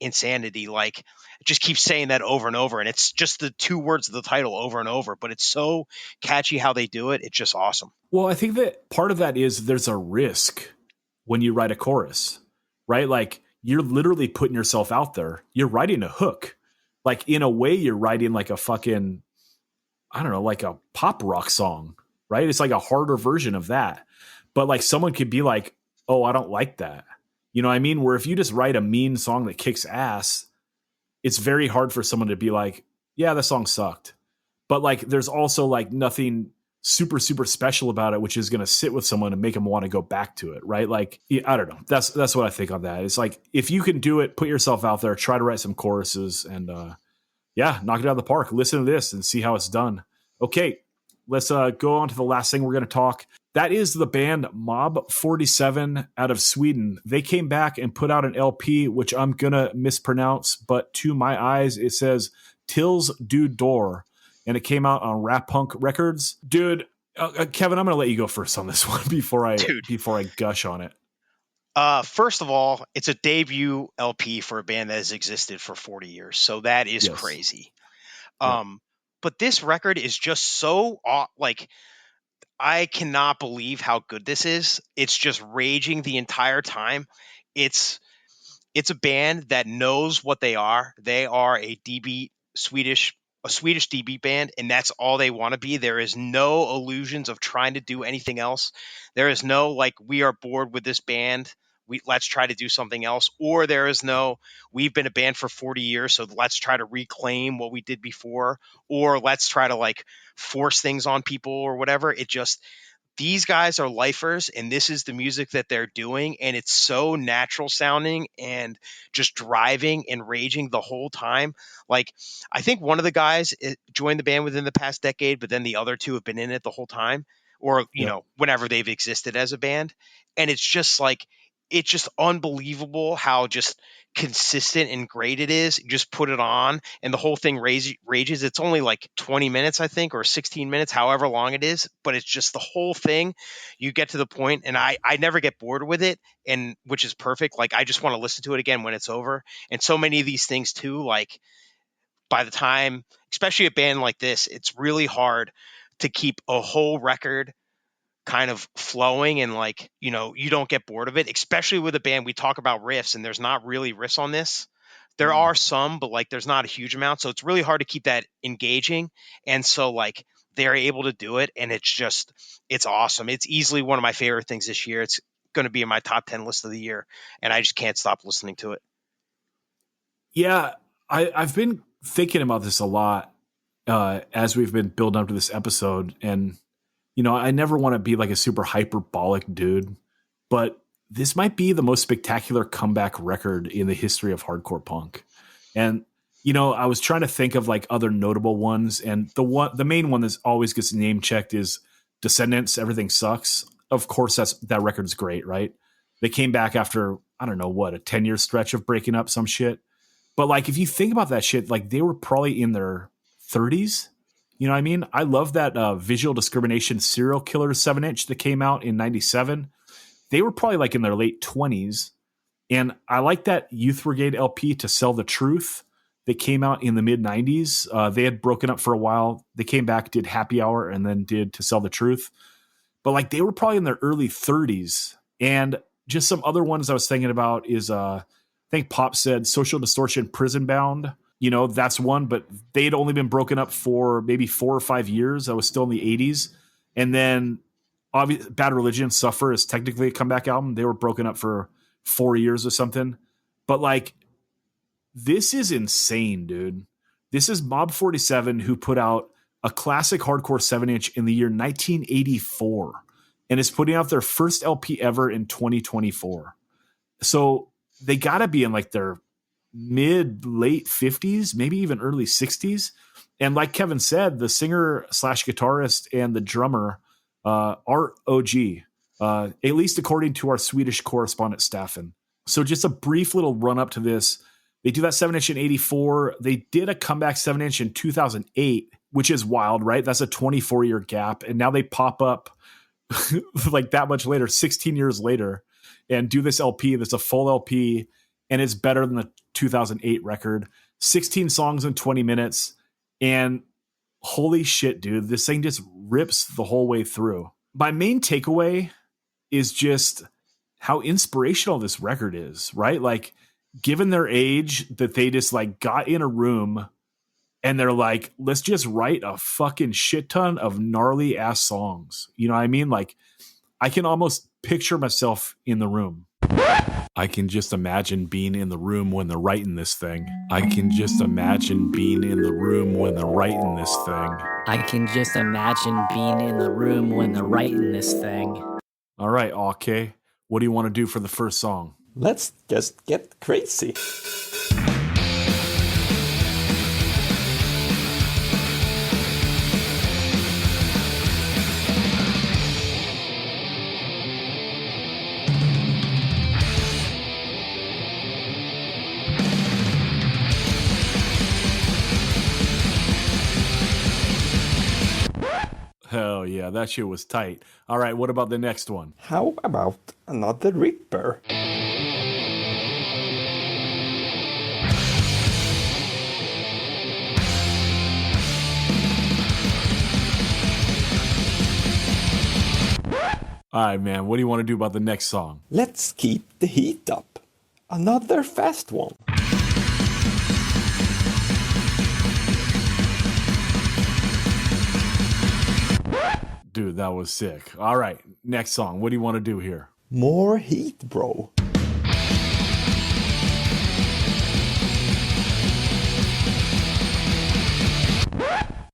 Insanity, like just keep saying that over and over. And it's just the two words of the title over and over, but it's so catchy how they do it. It's just awesome. Well, I think that part of that is there's a risk when you write a chorus, right? Like you're literally putting yourself out there. You're writing a hook. Like in a way you're writing like a fucking, I don't know, like a pop rock song, right? It's like a harder version of that. But like someone could be like, oh, I don't like that. You know what I mean? Where if you just write a mean song that kicks ass, it's very hard for someone to be like, yeah, the song sucked. But like, there's also like nothing super, super special about it, which is going to sit with someone and make them want to go back to it. Right. Like, I don't know. That's what I think on that. It's like, if you can do it, put yourself out there, try to write some choruses and, knock it out of the park. Listen to this and see how it's done. Okay. Let's go on to the last thing we're going to talk. That is the band Mob 47 out of Sweden. They came back and put out an LP, which I'm going to mispronounce, but to my eyes, it says Tills Du Door, and it came out on Rap Punk Records. Dude, Kevin, I'm going to let you go first on this one before I gush on it. First of all, it's a debut LP for a band that has existed for 40 years. So that is crazy. But this record is just so like, I cannot believe how good this is. It's just raging the entire time. It's a band that knows what they are. They are a Swedish DB band, and that's all they want to be. There is no illusions of trying to do anything else. There is no like, we are bored with this band, let's try to do something else. Or there is no, we've been a band for 40 years, so let's try to reclaim what we did before, or let's try to like force things on people or whatever. It just, these guys are lifers, and this is the music that they're doing, and it's so natural sounding and just driving and raging the whole time. Like, I think one of the guys joined the band within the past decade, but then the other two have been in it the whole time, or whenever they've existed as a band. And it's just like, it's just unbelievable how just consistent and great it is. You just put it on and the whole thing rages. It's only like 20 minutes, I think, or 16 minutes, however long it is. But it's just the whole thing. You get to the point, and I never get bored with it, and which is perfect. Like, I just want to listen to it again when it's over. And so many of these things too, like by the time, especially a band like this, it's really hard to keep a whole record kind of flowing and like, you don't get bored of it, especially with a band. We talk about riffs, and there's not really riffs on this. There are some, but like there's not a huge amount. So it's really hard to keep that engaging. And so like they're able to do it, and it's awesome. It's easily one of my favorite things this year. It's going to be in my top 10 list of the year, and I just can't stop listening to it. Yeah, I've been thinking about this a lot as we've been building up to this episode, and I never want to be like a super hyperbolic dude, but this might be the most spectacular comeback record in the history of hardcore punk. And, I was trying to think of like other notable ones. And the main one that always gets name checked is Descendants, Everything Sucks. Of course, that record's great, right? They came back after, I don't know what, a 10-year stretch of breaking up some shit. But like, if you think about that shit, like they were probably in their 30s. You know what I mean? I love that Visual Discrimination Serial Killer 7-inch that came out in 97. They were probably like in their late 20s. And I like that Youth Brigade LP, To Sell the Truth, that came out in the mid 90s. They had broken up for a while. They came back, did Happy Hour, and then did To Sell the Truth. But like they were probably in their early 30s. And just some other ones I was thinking about is, I think Pop said Social Distortion, Prison Bound. You know, that's one, but they'd only been broken up for maybe 4 or 5 years. I was still in the 80s. And then Bad Religion, Suffer is technically a comeback album. They were broken up for 4 years or something. But like, this is insane, dude. This is Mob 47, who put out a classic hardcore 7-inch in the year 1984 and is putting out their first LP ever in 2024. So they got to be in like their late 50s, maybe even early 60s. And like Kevin said, the singer / guitarist and the drummer are OG, at least according to our Swedish correspondent Staffan. So just a brief little run up to this. They do that 7-inch in 84. They did a comeback 7-inch in 2008, which is wild, right? That's a 24-year gap. And now they pop up like that much later, 16 years later, and do this LP. That's a full LP, and it's better than the 2008 record. 16 songs in 20 minutes. And holy shit, dude, this thing just rips the whole way through. My main takeaway is just how inspirational this record is, right? Like, given their age, that they just like got in a room and they're like, let's just write a fucking shit ton of gnarly ass songs. You know what I mean? Like, I can almost picture myself in the room. I can just imagine being in the room when they're writing this thing. I can just imagine being in the room when they're writing this thing. I can just imagine being in the room when they're writing this thing. All right, okay. What do you want to do for the first song? Let's just get crazy. Hell yeah, that shit was tight. All right, what about the next one? How about another Ripper? All right, man, what do you want to do about the next song? Let's keep the heat up. Another fast one. Dude, that was sick. All right, next song. What do you want to do here? More heat, bro.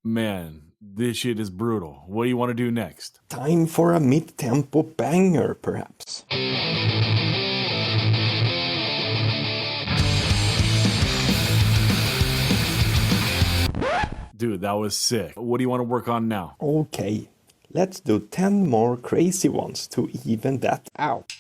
Man, this shit is brutal. What do you want to do next? Time for a mid-tempo banger, perhaps. Dude, that was sick. What do you want to work on now? Okay, let's do 10 more crazy ones to even that out.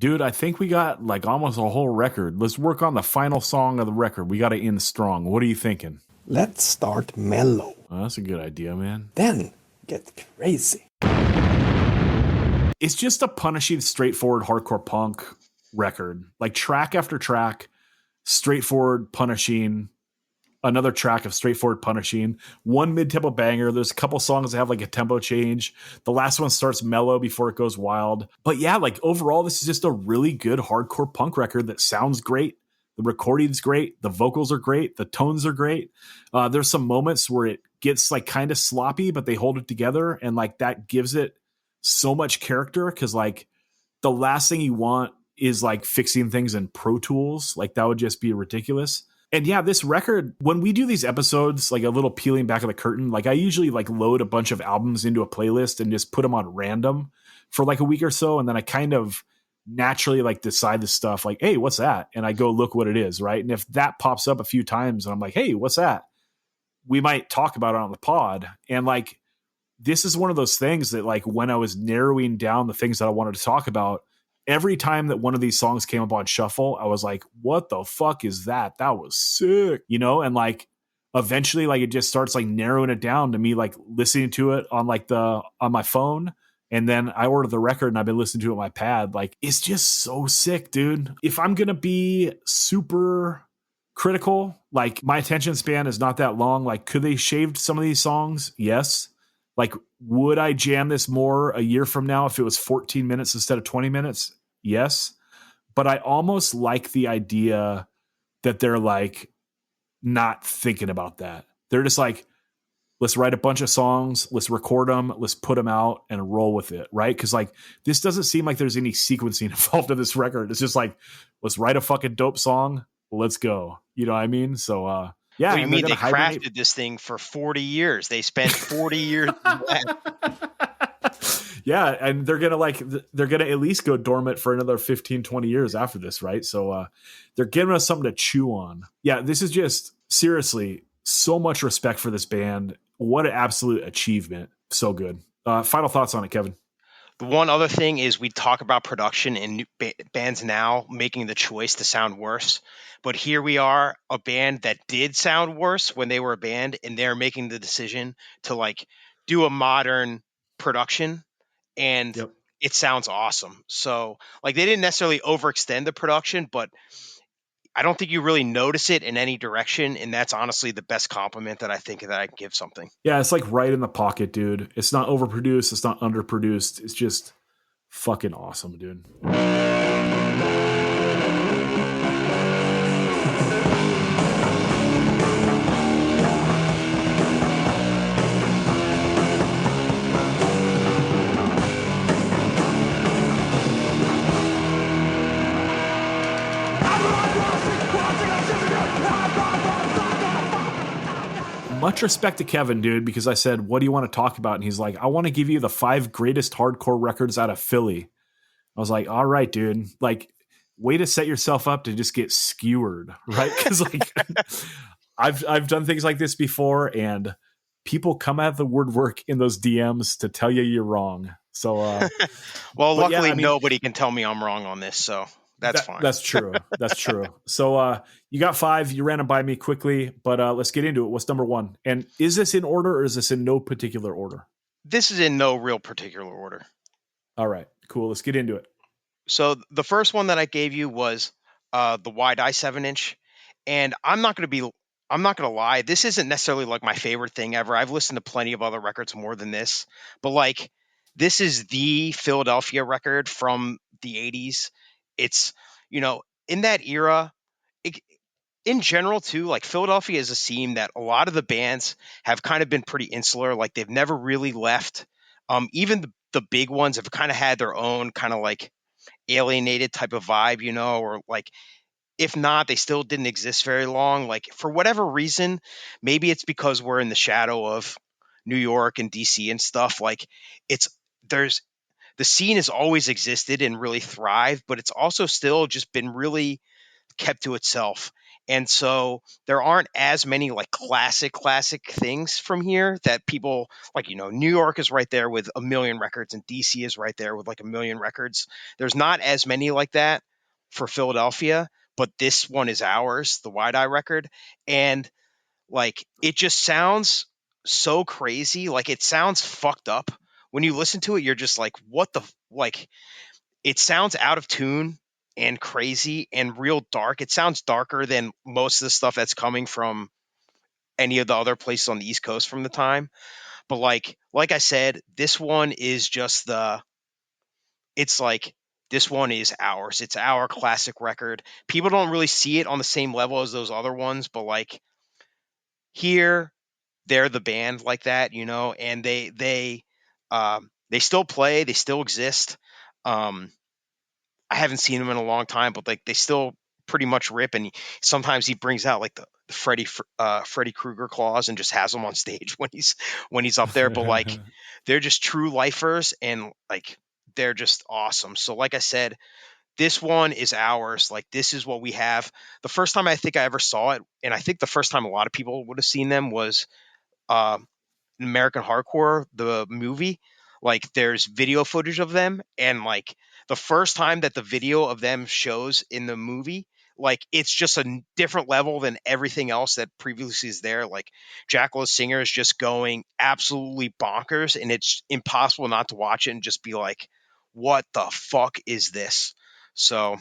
Dude, I think we got like almost a whole record. Let's work on the final song of the record. We got to end strong. What are you thinking? Let's start mellow. Oh, that's a good idea, man. Then get crazy. It's just a punishing, straightforward hardcore punk record. Like track after track, straightforward, punishing. Another track of straightforward, punishing. One mid-tempo banger. There's a couple songs that have like a tempo change. The last one starts mellow before it goes wild. But yeah, like overall, this is just a really good hardcore punk record that sounds great. The recording's great. The vocals are great. The tones are great. There's some moments where it gets like kind of sloppy, but they hold it together. And like that gives it so much character. Cause like the last thing you want is like fixing things in Pro Tools. Like that would just be ridiculous. And yeah, this record, when we do these episodes, like a little peeling back of the curtain, like I usually like load a bunch of albums into a playlist and just put them on random for like a week or so. And then I kind of naturally like decide the stuff like, hey, what's that? And I go look what it is, right? And if that pops up a few times and I'm like, hey, what's that? We might talk about it on the pod. And like, this is one of those things that like when I was narrowing down the things that I wanted to talk about, every time that one of these songs came up on shuffle, I was like, what the fuck is that? That was sick, you know? And like, eventually, like, it just starts like narrowing it down to me, like listening to it on like on my phone. And then I ordered the record and I've been listening to it on my pad. Like, it's just so sick, dude. If I'm going to be super critical, like, my attention span is not that long. Like, could they shaved some of these songs? Yes. Like, would I jam this more a year from now if it was 14 minutes instead of 20 minutes? Yes. But I almost like the idea that they're like not thinking about that. They're just like, let's write a bunch of songs, let's record them, let's put them out and roll with it, right? Because like, this doesn't seem like there's any sequencing involved in this record. It's just like, let's write a fucking dope song, let's go. You know what I mean? So yeah. What do you mean they hibernate. crafted this thing for 40 years? They spent 40 years. Yeah, and they're gonna at least go dormant for another 15, 20 years after this, right? So they're giving us something to chew on. Yeah, this is just seriously so much respect for this band. What an absolute achievement. So good. Final thoughts on it, Kevin. The one other thing is we talk about production and bands now making the choice to sound worse. But here we are, a band that did sound worse when they were a band, and they're making the decision to like do a modern production, and it sounds awesome. So like, they didn't necessarily overextend the production, but I don't think you really notice it in any direction. And that's honestly the best compliment that I think that I can give something. Yeah, it's like right in the pocket, dude. It's not overproduced. It's not underproduced. It's just fucking awesome, dude. Much respect to Kevin, dude, because I said, what do you want to talk about? And he's like, I want to give you the 5 greatest hardcore records out of Philly. I was like, all right, dude. Like, way to set yourself up to just get skewered, right? Because like, I've done things like this before, and people come out of the woodwork in those DMs to tell you you're wrong. So, well, luckily, yeah, nobody can tell me I'm wrong on this, so that's fine. That's true. That's true. So you got 5. You ran them by me quickly, but let's get into it. What's number 1? And is this in order, or is this in no particular order? This is in no real particular order. All right, cool. Let's get into it. So the first one that I gave you was the Wide Eye 7-inch, and I'm not going to lie. This isn't necessarily like my favorite thing ever. I've listened to plenty of other records more than this, but like, this is the Philadelphia record from the 80s. It's, you know, in that era, in general too, like, Philadelphia is a scene that a lot of the bands have kind of been pretty insular. Like, they've never really left. Even the big ones have kind of had their own kind of like alienated type of vibe, you know, or like, if not, they still didn't exist very long. Like, for whatever reason, maybe it's because we're in the shadow of New York and DC and stuff. Like, the scene has always existed and really thrived, but it's also still just been really kept to itself. And so there aren't as many like classic things from here that people like, you know, New York is right there with a million records, and DC is right there with like a million records. There's not as many like that for Philadelphia, but this one is ours, the Wide Eye record. And like, it just sounds so crazy. Like, it sounds fucked up. When you listen to it, you're just like, what the, like, it sounds out of tune and crazy and real dark. It sounds darker than most of the stuff that's coming from any of the other places on the East Coast from the time. But like I said, this one is just it's like, this one is ours. It's our classic record. People don't really see it on the same level as those other ones, but like, here, they're the band like that, you know, and they still play, they still exist. I haven't seen them in a long time, but like, they still pretty much rip. And sometimes he brings out like the Freddy Krueger claws and just has them on stage when he's up there. But like, they're just true lifers, and like, they're just awesome. So like I said, this one is ours. Like, this is what we have. The first time I think I ever saw it, and I think the first time a lot of people would have seen them, was American Hardcore, the movie. Like there's video footage of them, and like the first time that the video of them shows in the movie, like it's just a different level than everything else that previously is there. Like Jackal's singer is just going absolutely bonkers, and it's impossible not to watch it and just be like, what the fuck is this? So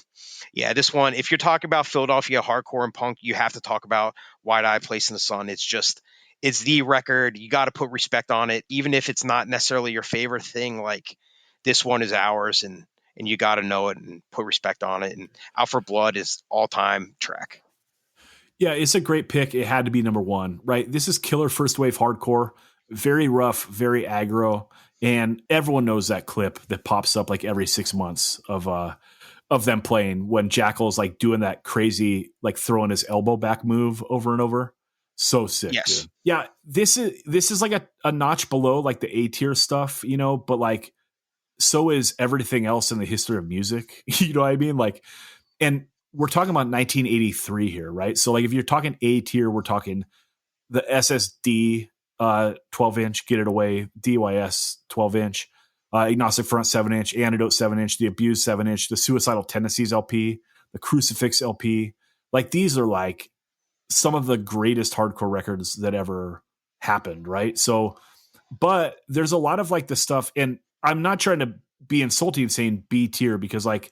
yeah, this one, if you're talking about Philadelphia hardcore and punk, you have to talk about Wide Eye Place in the Sun. It's just, it's the record. You got to put respect on it, even if it's not necessarily your favorite thing. Like this one is ours, and you got to know it and put respect on it. And Out for Blood is all time track. Yeah, it's a great pick. It had to be number one, right? This is killer first wave hardcore, very rough, very aggro, and everyone knows that clip that pops up like every 6 months of them playing when Jackal's like doing that crazy, like throwing his elbow back move over and over. So sick, Yes. dude. Yeah, this is like a notch below like the A tier stuff, you know, but like so is everything else in the history of music. You know what I mean? Like, and we're talking about 1983 here, right? So like if you're talking A tier, we're talking the SSD 12-inch, Get It Away, DYS 12-inch, Agnostic Front 7-inch, Antidote 7-inch, the Abused 7-inch, the Suicidal Tendencies LP, the Crucifix LP. Like these are like some of the greatest hardcore records that ever happened, right? So, but there's a lot of like the stuff, and I'm not trying to be insulting saying B tier because like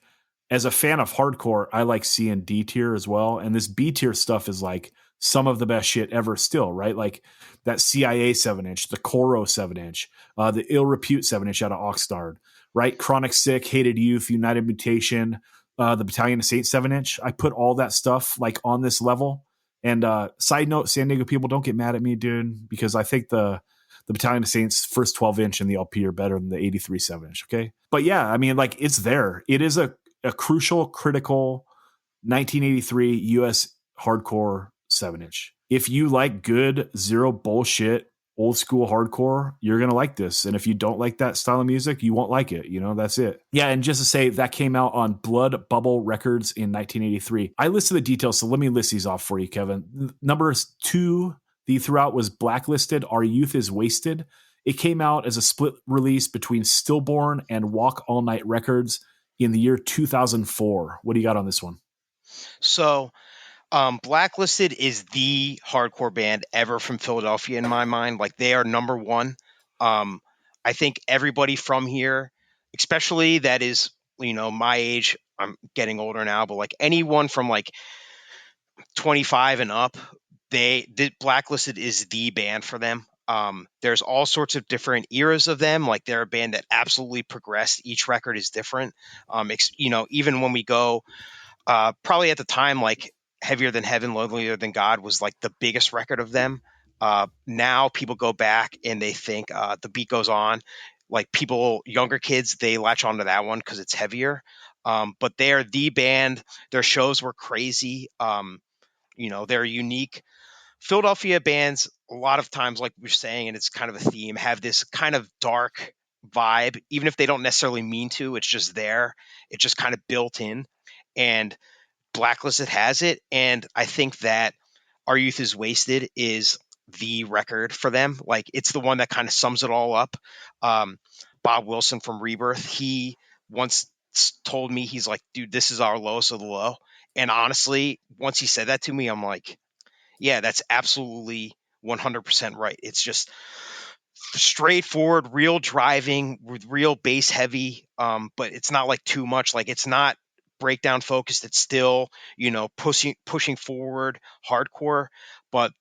as a fan of hardcore, I like C and D tier as well. And this B tier stuff is like some of the best shit ever still, right? Like that CIA 7-inch, the Coro 7-inch, the Ill Repute 7-inch out of Oxnard, right? Chronic Sick, Hated Youth, United Mutation, the Battalion of Saints 7-inch. I put all that stuff like on this level. And side note, San Diego people, don't get mad at me, dude, because I think the Battalion of Saints first 12-inch and the LP are better than the 83 7-inch, okay? But yeah, I mean, like it's there. It is a crucial, critical 1983 US hardcore 7-inch. If you like good, zero bullshit, old school hardcore, you're going to like this. And if you don't like that style of music, you won't like it. You know, that's it. Yeah. And just to say, that came out on Blood Bubble Records in 1983. I listed the details, so let me list these off for you, Kevin. Numbers 2 that you threw out was Blacklisted, Our Youth is Wasted. It came out as a split release between Stillborn and Walk All Night Records in the year 2004. What do you got on this one? So Blacklisted is the hardcore band ever from Philadelphia in my mind. Like they are number one. I think everybody from here, especially that is, you know, my age, I'm getting older now, but like anyone from like 25 and up, the Blacklisted is the band for them. There's all sorts of different eras of them. Like they're a band that absolutely progressed. Each record is different. You know, even when we go, probably at the time, like Heavier Than Heaven, Lonelier Than God was like the biggest record of them. Now people go back and they think The Beat Goes On. Like people, younger kids, they latch onto that one because it's heavier. But they're the band. Their shows were crazy. You know, they're unique. Philadelphia bands, a lot of times, like we're saying, and it's kind of a theme, have this kind of dark vibe, even if they don't necessarily mean to. It's just there. It's just kind of built in. And Blacklisted has it. And I think that Our Youth is Wasted is the record for them. Like it's the one that kind of sums it all up. Bob Wilson from Rebirth, he once told me, he's like, dude, this is our lowest of the low. And honestly, once he said that to me, I'm like, yeah, that's absolutely 100% right. It's just straightforward, real driving with real bass heavy. But it's not like too much. Like it's not breakdown focused. It's still, you know, pushing forward hardcore. But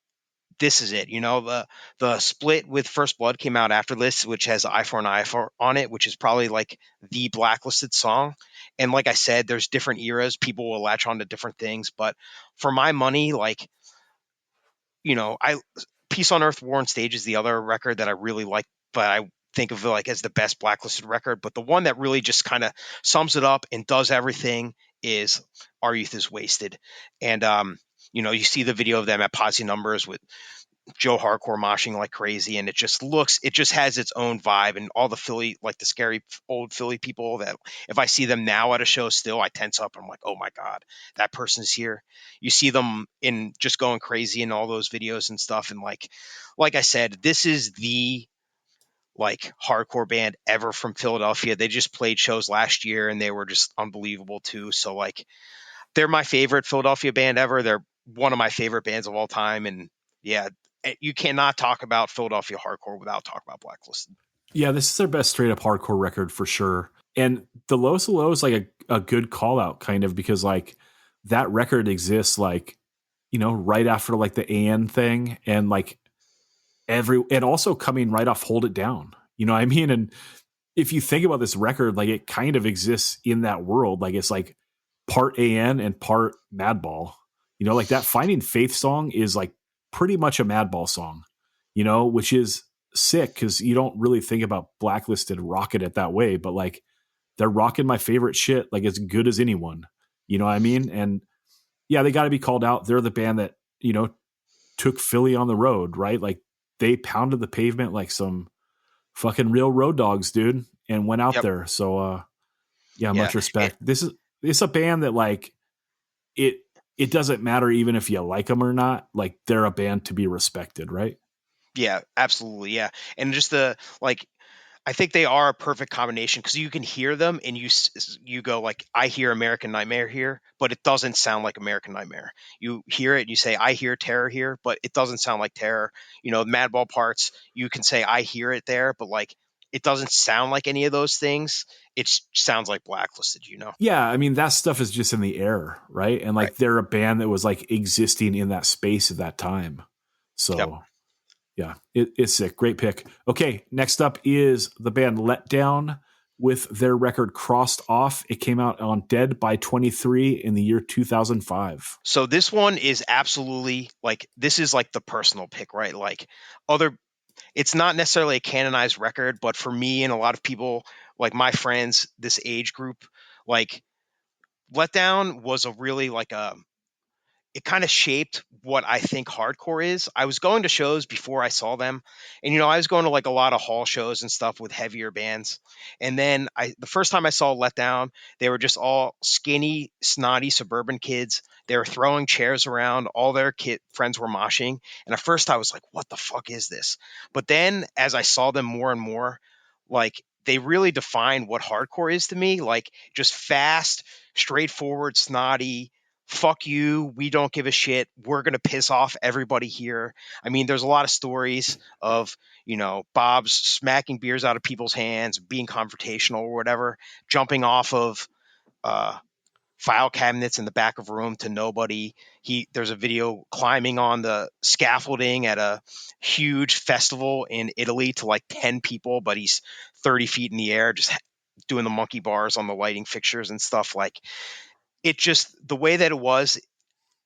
this is it. You know, the split with First Blood came out after this, which has Eye for an Eye for on it, which is probably like the Blacklisted song. And like I said, there's different eras. People will latch on to different things. But for my money, like, you know, Peace on Earth, War on Stage is the other record that I really like, but I think of it like as the best Blacklisted record. But the one that really just kind of sums it up and does everything is Our Youth is Wasted. And, you know, you see the video of them at Posse Numbers with Joe Hardcore moshing like crazy, and it just has its own vibe. And all the Philly, like the scary old Philly people that if I see them now at a show still, I tense up. I'm like, oh my God, that person's here. You see them in just going crazy in all those videos and stuff. And like I said, this is the like hardcore band ever from Philadelphia. They just played shows last year and they were just unbelievable too. So like they're my favorite Philadelphia band ever. They're one of my favorite bands of all time. And yeah, you cannot talk about Philadelphia hardcore without talking about Blacklisted. Yeah, this is their best straight up hardcore record for sure. And The Lowest of Low is like a good call out kind of, because like that record exists like, you know, right after like the AN thing, and like and also coming right off Hold It Down. You know what I mean? And if you think about this record, like it kind of exists in that world. Like it's like part AN and part Madball. You know, like that Finding Faith song is like pretty much a Madball song, you know, which is sick because you don't really think about Blacklisted rocking it that way, but like they're rocking my favorite shit like as good as anyone. You know what I mean? And yeah, they got to be called out. They're the band that, you know, took Philly on the road, right? Like they pounded the pavement like some fucking real road dogs, dude, and went out there. So yeah, much respect. This is a band that like it doesn't matter even if you like them or not. Like they're a band to be respected, right? Yeah, absolutely. Yeah. And just I think they are a perfect combination because you can hear them and you go like, I hear American Nightmare here, but it doesn't sound like American Nightmare. You hear it and you say, I hear Terror here, but it doesn't sound like Terror. You know, Madball parts, you can say, I hear it there, but like, it doesn't sound like any of those things. It sounds like Blacklisted, you know? Yeah. I mean, that stuff is just in the air, right? And like they're a band that was like existing in that space at that time. So yeah, it's sick. Great pick. Okay, next up is the band Letdown with their record Crossed Off. It came out on Dead by 23 in the year 2005. So this one is absolutely like, this is like the personal pick, right? Like it's not necessarily a canonized record, but for me and a lot of people, like my friends, this age group, like Letdown was a really like it kind of shaped what I think hardcore is. I was going to shows before I saw them. And, you know, I was going to like a lot of hall shows and stuff with heavier bands. And then the first time I saw Letdown, they were just all skinny, snotty suburban kids. They were throwing chairs around. All their friends were moshing. And at first I was like, what the fuck is this? But then as I saw them more and more, like they really define what hardcore is to me. Like just fast, straightforward, snotty, fuck you, we don't give a shit, we're going to piss off everybody here. I mean, there's a lot of stories of, you know, Bob's smacking beers out of people's hands, being confrontational or whatever, jumping off of file cabinets in the back of a room to nobody. There's a video climbing on the scaffolding at a huge festival in Italy to like 10 people, but he's 30 feet in the air just doing the monkey bars on the lighting fixtures and stuff. Like, it just, the way that it was,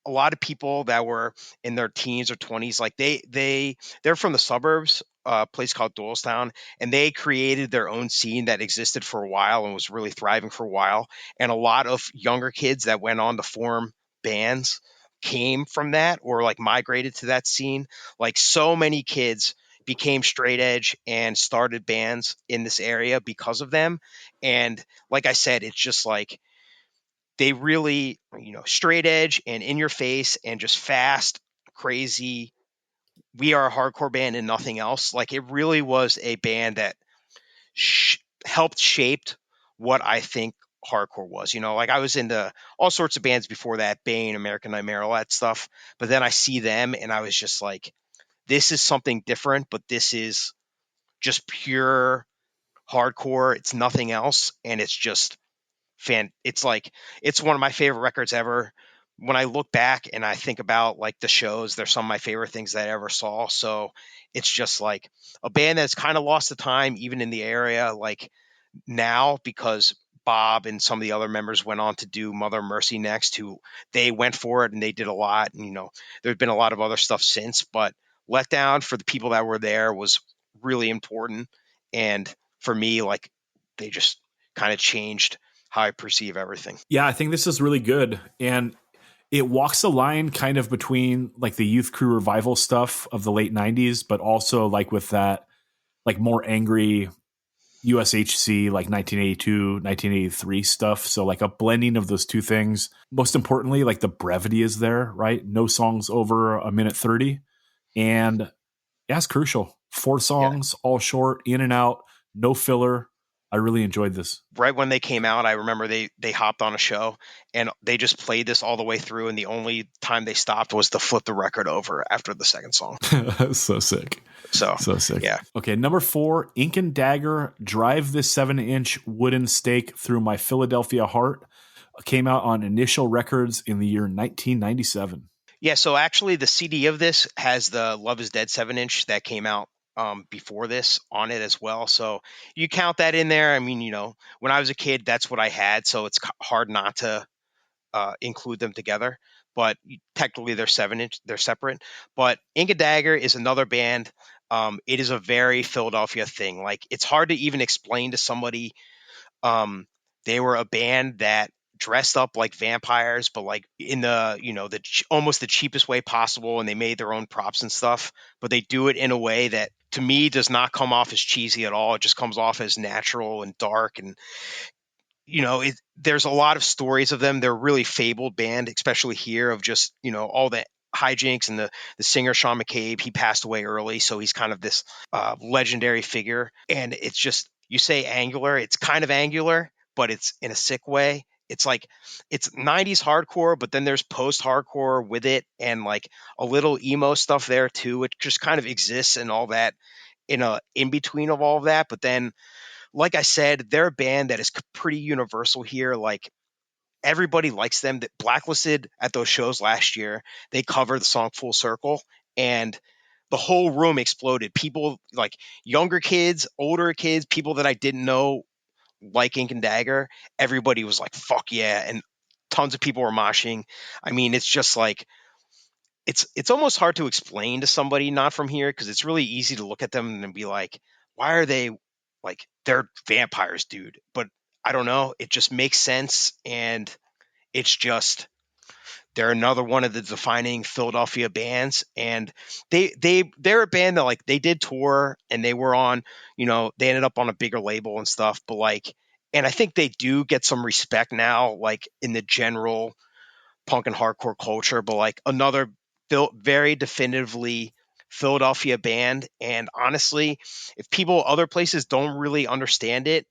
a lot of people that were in their teens or 20s, like they're from the suburbs, a place called Doylestown, and they created their own scene that existed for a while and was really thriving for a while. And a lot of younger kids that went on to form bands came from that or like migrated to that scene. Like so many kids became straight edge and started bands in this area because of them. And like I said, it's just like, they really, you know, straight edge and in your face and just fast, crazy. We are a hardcore band and nothing else. Like it really was a band that helped shaped what I think hardcore was. You know, like I was into all sorts of bands before that, Bane, American Nightmare, all that stuff. But then I see them and I was just like, this is something different, but this is just pure hardcore. It's nothing else. And it's just it's like, it's one of my favorite records ever. When I look back and I think about like the shows, they're some of my favorite things that I ever saw. So it's just like a band that's kind of lost the time, even in the area, like now, because Bob and some of the other members went on to do Mother Mercy next, who they went for it and they did a lot. And, you know, there's been a lot of other stuff since, but Letdown for the people that were there was really important. And for me, like they just kind of changed how I perceive everything. Yeah, I think this is really good. And it walks the line kind of between like the Youth Crew revival stuff of the late 90s, but also like with that like more angry USHC like 1982, 1983 stuff. So like a blending of those two things. Most importantly, like the brevity is there, right? No songs over a minute 30. And yeah, it's crucial 4 songs, all short, in and out, no filler. I really enjoyed this. Right when they came out, I remember they hopped on a show and they just played this all the way through. And the only time they stopped was to flip the record over after the second song. So sick. So sick. Yeah. Okay, number 4, Ink and Dagger, Drive This 7-inch Wooden Stake Through My Philadelphia Heart, came out on Initial Records in the year 1997. Yeah. So actually the CD of this has the Love Is Dead 7-inch that came out before this on it as well. So you count that in there. I mean, when I was a kid, that's what I had. So it's hard not to include them together, but technically they're 7-inch, they're separate. But Ink and Dagger is another band. It is a very Philadelphia thing. Like, it's hard to even explain to somebody. They were a band that dressed up like vampires, but like in the almost the cheapest way possible, and they made their own props and stuff, but they do it in a way that to me does not come off as cheesy at all. It just comes off as natural and dark, and there's a lot of stories of them. They're a really fabled band, especially here, of just all the hijinks, and the singer Sean McCabe, he passed away early, so he's kind of this legendary figure. And it's just, you say angular, it's kind of angular, but it's in a sick way. It's like, it's 90s hardcore, but then there's post-hardcore with it, and like a little emo stuff there too. It just kind of exists and all that in between of all of that. But then, like I said, they're a band that is pretty universal here. Like, everybody likes them. That Blacklisted at those shows last year, they covered the song Full Circle, and the whole room exploded. People, like younger kids, older kids, people that I didn't know, like Ink and Dagger, everybody was like, fuck yeah. And tons of people were moshing. I mean, it's just like, it's almost hard to explain to somebody not from here, because it's really easy to look at them and be like, why are they like, they're vampires, dude? But I don't know. It just makes sense. And it's just, they're another one of the defining Philadelphia bands. And they're a band that, like, they did tour, and they were on, they ended up on a bigger label and stuff. But like, and I think they do get some respect now, like in the general punk and hardcore culture, but like another very definitively Philadelphia band. And honestly, if people other places don't really understand it,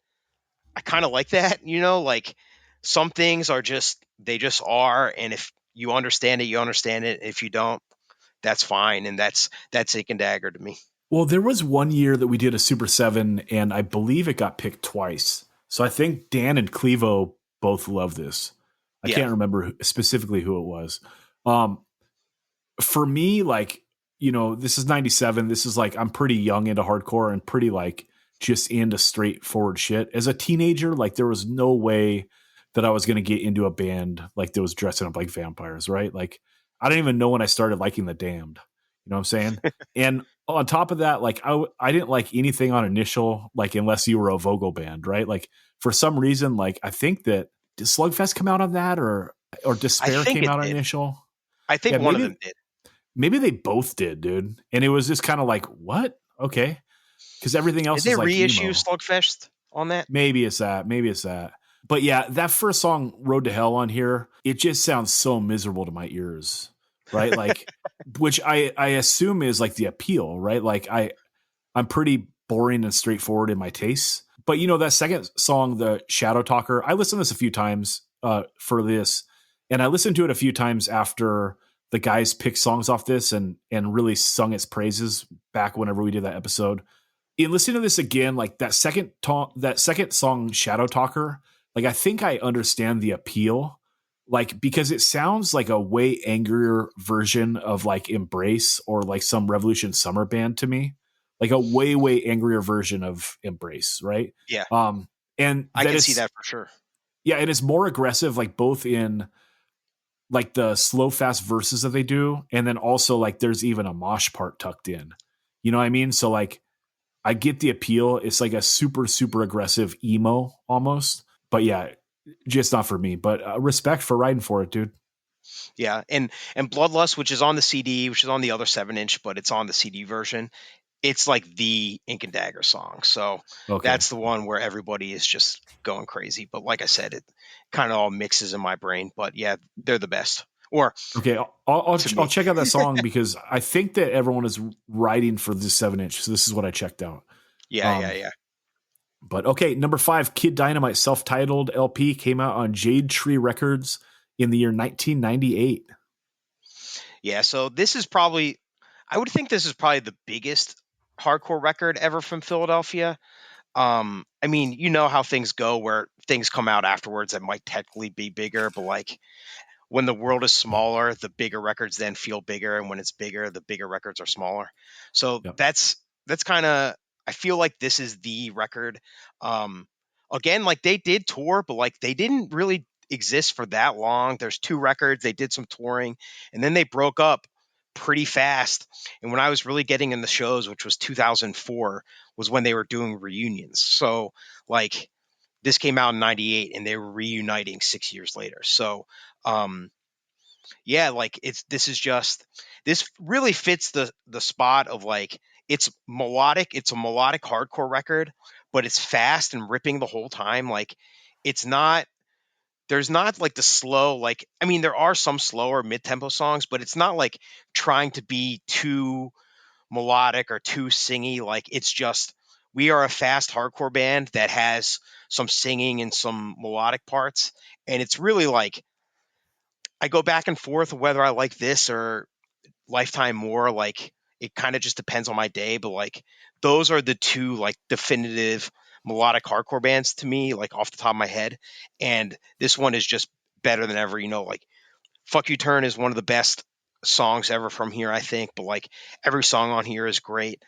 I kind of like that, like some things are just, they just are. And if you understand it, you understand it. If you don't, that's fine. And that's Ink and Dagger to me. Well, there was one year that we did a Super 7, and I believe it got picked twice. So I think Dan and Clevo both love this. I can't remember specifically who it was. For me, like, this is 97. This is like, I'm pretty young into hardcore and pretty like just into straightforward shit. As a teenager, like, there was no way that I was going to get into a band like that was dressing up like vampires, right? Like, I don't even know when I started liking The Damned. You know what I'm saying? And on top of that, like, I didn't like anything on Initial, like, unless you were a Vogel band, right? Like, for some reason, like, I think that, did Slugfest come out on that, or Despair came out on Initial? I think one of them did. Maybe they both did, dude. And it was just kind of like, what? Okay. Because everything else did is they like reissue emo. Slugfest on that? Maybe it's that. But yeah, that first song, Road to Hell, on here, it just sounds so miserable to my ears, right? Like, which I assume is like the appeal, right? Like, I'm pretty boring and straightforward in my tastes. But that second song, the Shadow Talker, I listened to this a few times for this, and I listened to it a few times after the guys picked songs off this and really sung its praises back whenever we did that episode. In listening to this again, like that second song, Shadow Talker, like, I think I understand the appeal, like, because it sounds like a way angrier version of like Embrace or like some Revolution Summer band to me. Like a way, way angrier version of Embrace, right? Yeah. And I can see that for sure. Yeah, and it's more aggressive, like both in like the slow, fast verses that they do, and then also like there's even a mosh part tucked in. You know what I mean? So like, I get the appeal. It's like a super, super aggressive emo almost. But yeah, just not for me. But respect for riding for it, dude. Yeah, and Bloodlust, which is on the CD, which is on the other 7-inch, but it's on the CD version. It's like the Ink and Dagger song. So That's the one where everybody is just going crazy. But like I said, it kind of all mixes in my brain. But yeah, they're the best. Or Okay, I'll to me. check out that song because I think that everyone is writing for the 7-inch. So this is what I checked out. Yeah. But okay, number 5, Kid Dynamite self-titled LP came out on Jade Tree Records in the year 1998. Yeah, so this is probably, I would think this is probably the biggest hardcore record ever from Philadelphia. I mean, you know how things go where things come out afterwards that might technically be bigger, but like when the world is smaller, the bigger records then feel bigger, and when it's bigger, the bigger records are smaller. So Yep. that's kind of, I feel like this is the record. Again, like they did tour, but like they didn't really exist for that long. There's 2 records, they did some touring, and then they broke up pretty fast. And when I was really getting in the shows, which was 2004, was when they were doing reunions. So like this came out in 98 and they were reuniting 6 years later. So yeah, like this really fits the spot of like, it's melodic, it's a melodic hardcore record, but it's fast and ripping the whole time. Like it's not, there's not like the slow, like, I mean, there are some slower mid-tempo songs, but it's not like trying to be too melodic or too singy. Like it's just, we are a fast hardcore band that has some singing and some melodic parts, and it's really like, I go back and forth whether I like this or Lifetime more. Like it kind of just depends on my day, but like those are the 2 like definitive melodic hardcore bands to me, like off the top of my head. And this one is just better than ever. You know, like Fuck You Turn is one of the best songs ever from here, I think, but like every song on here is great.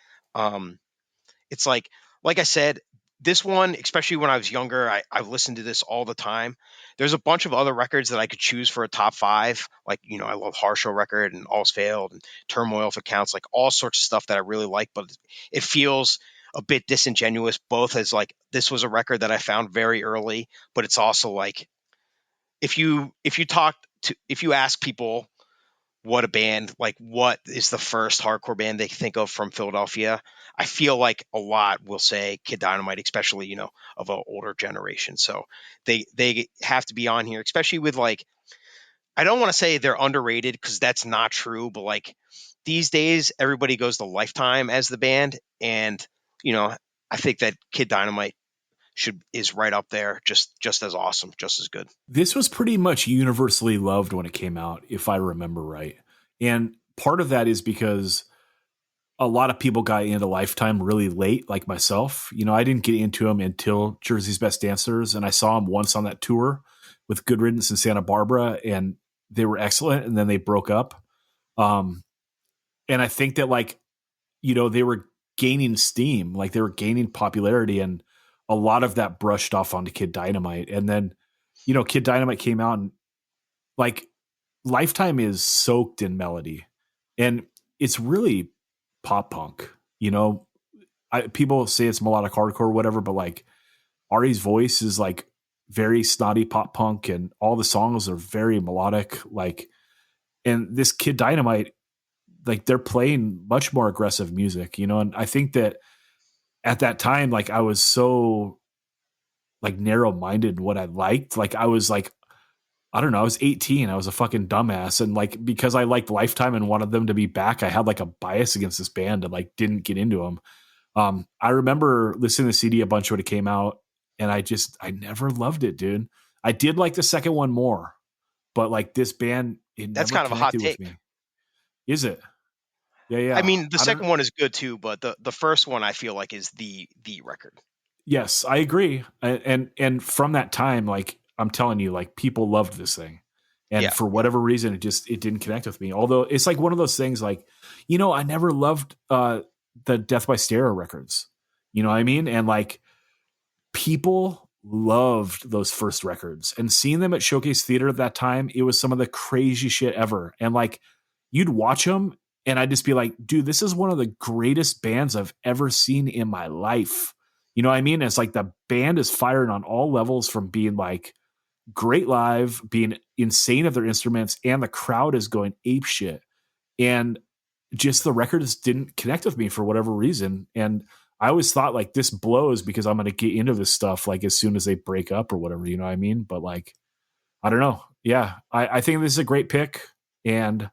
It's like I said, this one, especially when I was younger, I've listened to this all the time. There's a bunch of other records that I could choose for a top 5. Like, you know, I love Harshow Record and All's Failed and Turmoil if it counts, like all sorts of stuff that I really like, but it feels a bit disingenuous, both as like, this was a record that I found very early, but it's also like, if you ask people what a band, like what is the first hardcore band they think of from Philadelphia, I feel like a lot will say Kid Dynamite, especially, you know, of an older generation. So they have to be on here, especially with like, I don't want to say they're underrated because that's not true, but like these days everybody goes to Lifetime as the band, and you know, I think that Kid Dynamite is right up there, just as awesome, just as good. This was pretty much universally loved when it came out, if I remember right. And part of that is because a lot of people got into Lifetime really late, like myself. You know, I didn't get into them until Jersey's Best Dancers, and I saw them once on that tour with Good Riddance in Santa Barbara, and they were excellent, and then they broke up. And I think that, like, you know, they were gaining steam, like they were gaining popularity, and a lot of that brushed off onto Kid Dynamite. And then, you know, Kid Dynamite came out, and like Lifetime is soaked in melody, and it's really pop punk. You know, people say it's melodic hardcore or whatever, but like Ari's voice is like very snotty pop punk, and all the songs are very melodic. Like, and this Kid Dynamite, like they're playing much more aggressive music, you know? And I think that at that time, like I was so like narrow-minded in what I liked. Like I was like, I don't know, I was 18. I was a fucking dumbass. And like, because I liked Lifetime and wanted them to be back, I had like a bias against this band and like didn't get into them. I remember listening to the CD a bunch when it came out, and I never loved it, dude. I did like the second one more, but like this band, That's kind of a hot take. with me. Is it? Yeah. I mean, the second one is good too, but the first one I feel like is the record. Yes, I agree. And from that time, like I'm telling you, like people loved this thing. And for whatever reason, it didn't connect with me. Although it's like one of those things like, you know, I never loved the Death by Stereo records. You know what I mean? And like people loved those first records, and seeing them at Showcase Theater at that time, it was some of the crazy shit ever. And like you'd watch them, and I'd just be like, dude, this is one of the greatest bands I've ever seen in my life. You know what I mean? It's like the band is firing on all levels, from being like great live, being insane at their instruments, and the crowd is going ape shit. And just the records didn't connect with me for whatever reason. And I always thought like this blows because I'm going to get into this stuff like as soon as they break up or whatever, you know what I mean? But like, I don't know. Yeah, I think this is a great pick. And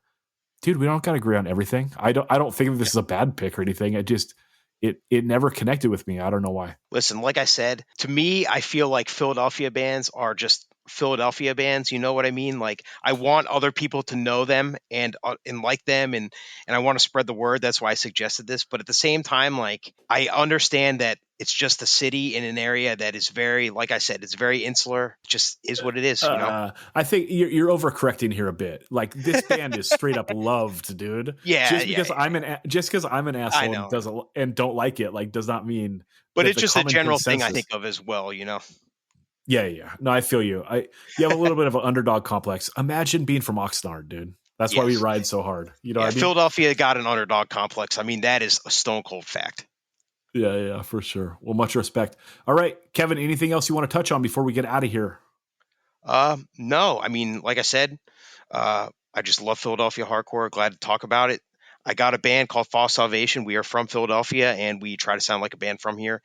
dude, we don't got to agree on everything. I don't think this is a bad pick or anything. It never connected with me. I don't know why. Listen, like I said, to me, I feel like Philadelphia bands are just Philadelphia bands. You know what I mean? Like, I want other people to know them and like them, and I want to spread the word. That's why I suggested this. But at the same time, like, I understand that it's just a city in an area that is very, like I said, it's very insular. It just is what it is, you know? I think you're overcorrecting here a bit. Like, this band is straight up loved, dude. Yeah, Just because yeah. I'm an asshole and don't like it, like, does not mean. But that it's the just a common general thing I consensus- think of as well, you know? Yeah. No, I feel you. You have a little bit of an underdog complex. Imagine being from Oxnard, dude. That's why we ride so hard. You know what I mean? Philadelphia got an underdog complex. I mean, that is a stone cold fact. Yeah, for sure. Well, much respect. All right, Kevin, anything else you want to touch on before we get out of here? No, I mean, like I said, I just love Philadelphia hardcore. Glad to talk about it. I got a band called False Salvation. We are from Philadelphia, and we try to sound like a band from here.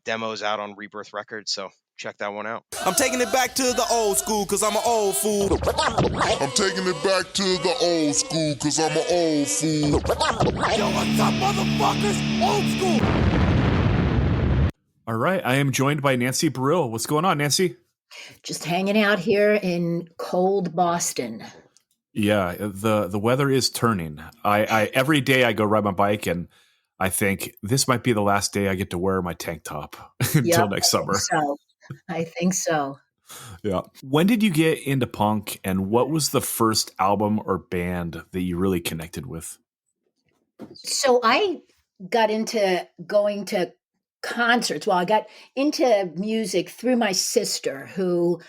Demos out on Rebirth Records, so check that one out. I'm taking it back to the old school, cause I'm an old fool. I'm taking it back to the old school, cause I'm an old fool. Yo, what's up, motherfuckers? Old school. All right, I am joined by Nancy Barile. What's going on, Nancy? Just hanging out here in cold Boston. Yeah, the weather is turning. I every day I go ride my bike and I think this might be the last day I get to wear my tank top until next summer. I think so. Yeah. When did you get into punk, and what was the first album or band that you really connected with? So I got into going to concerts. Well, I got into music through my sister, who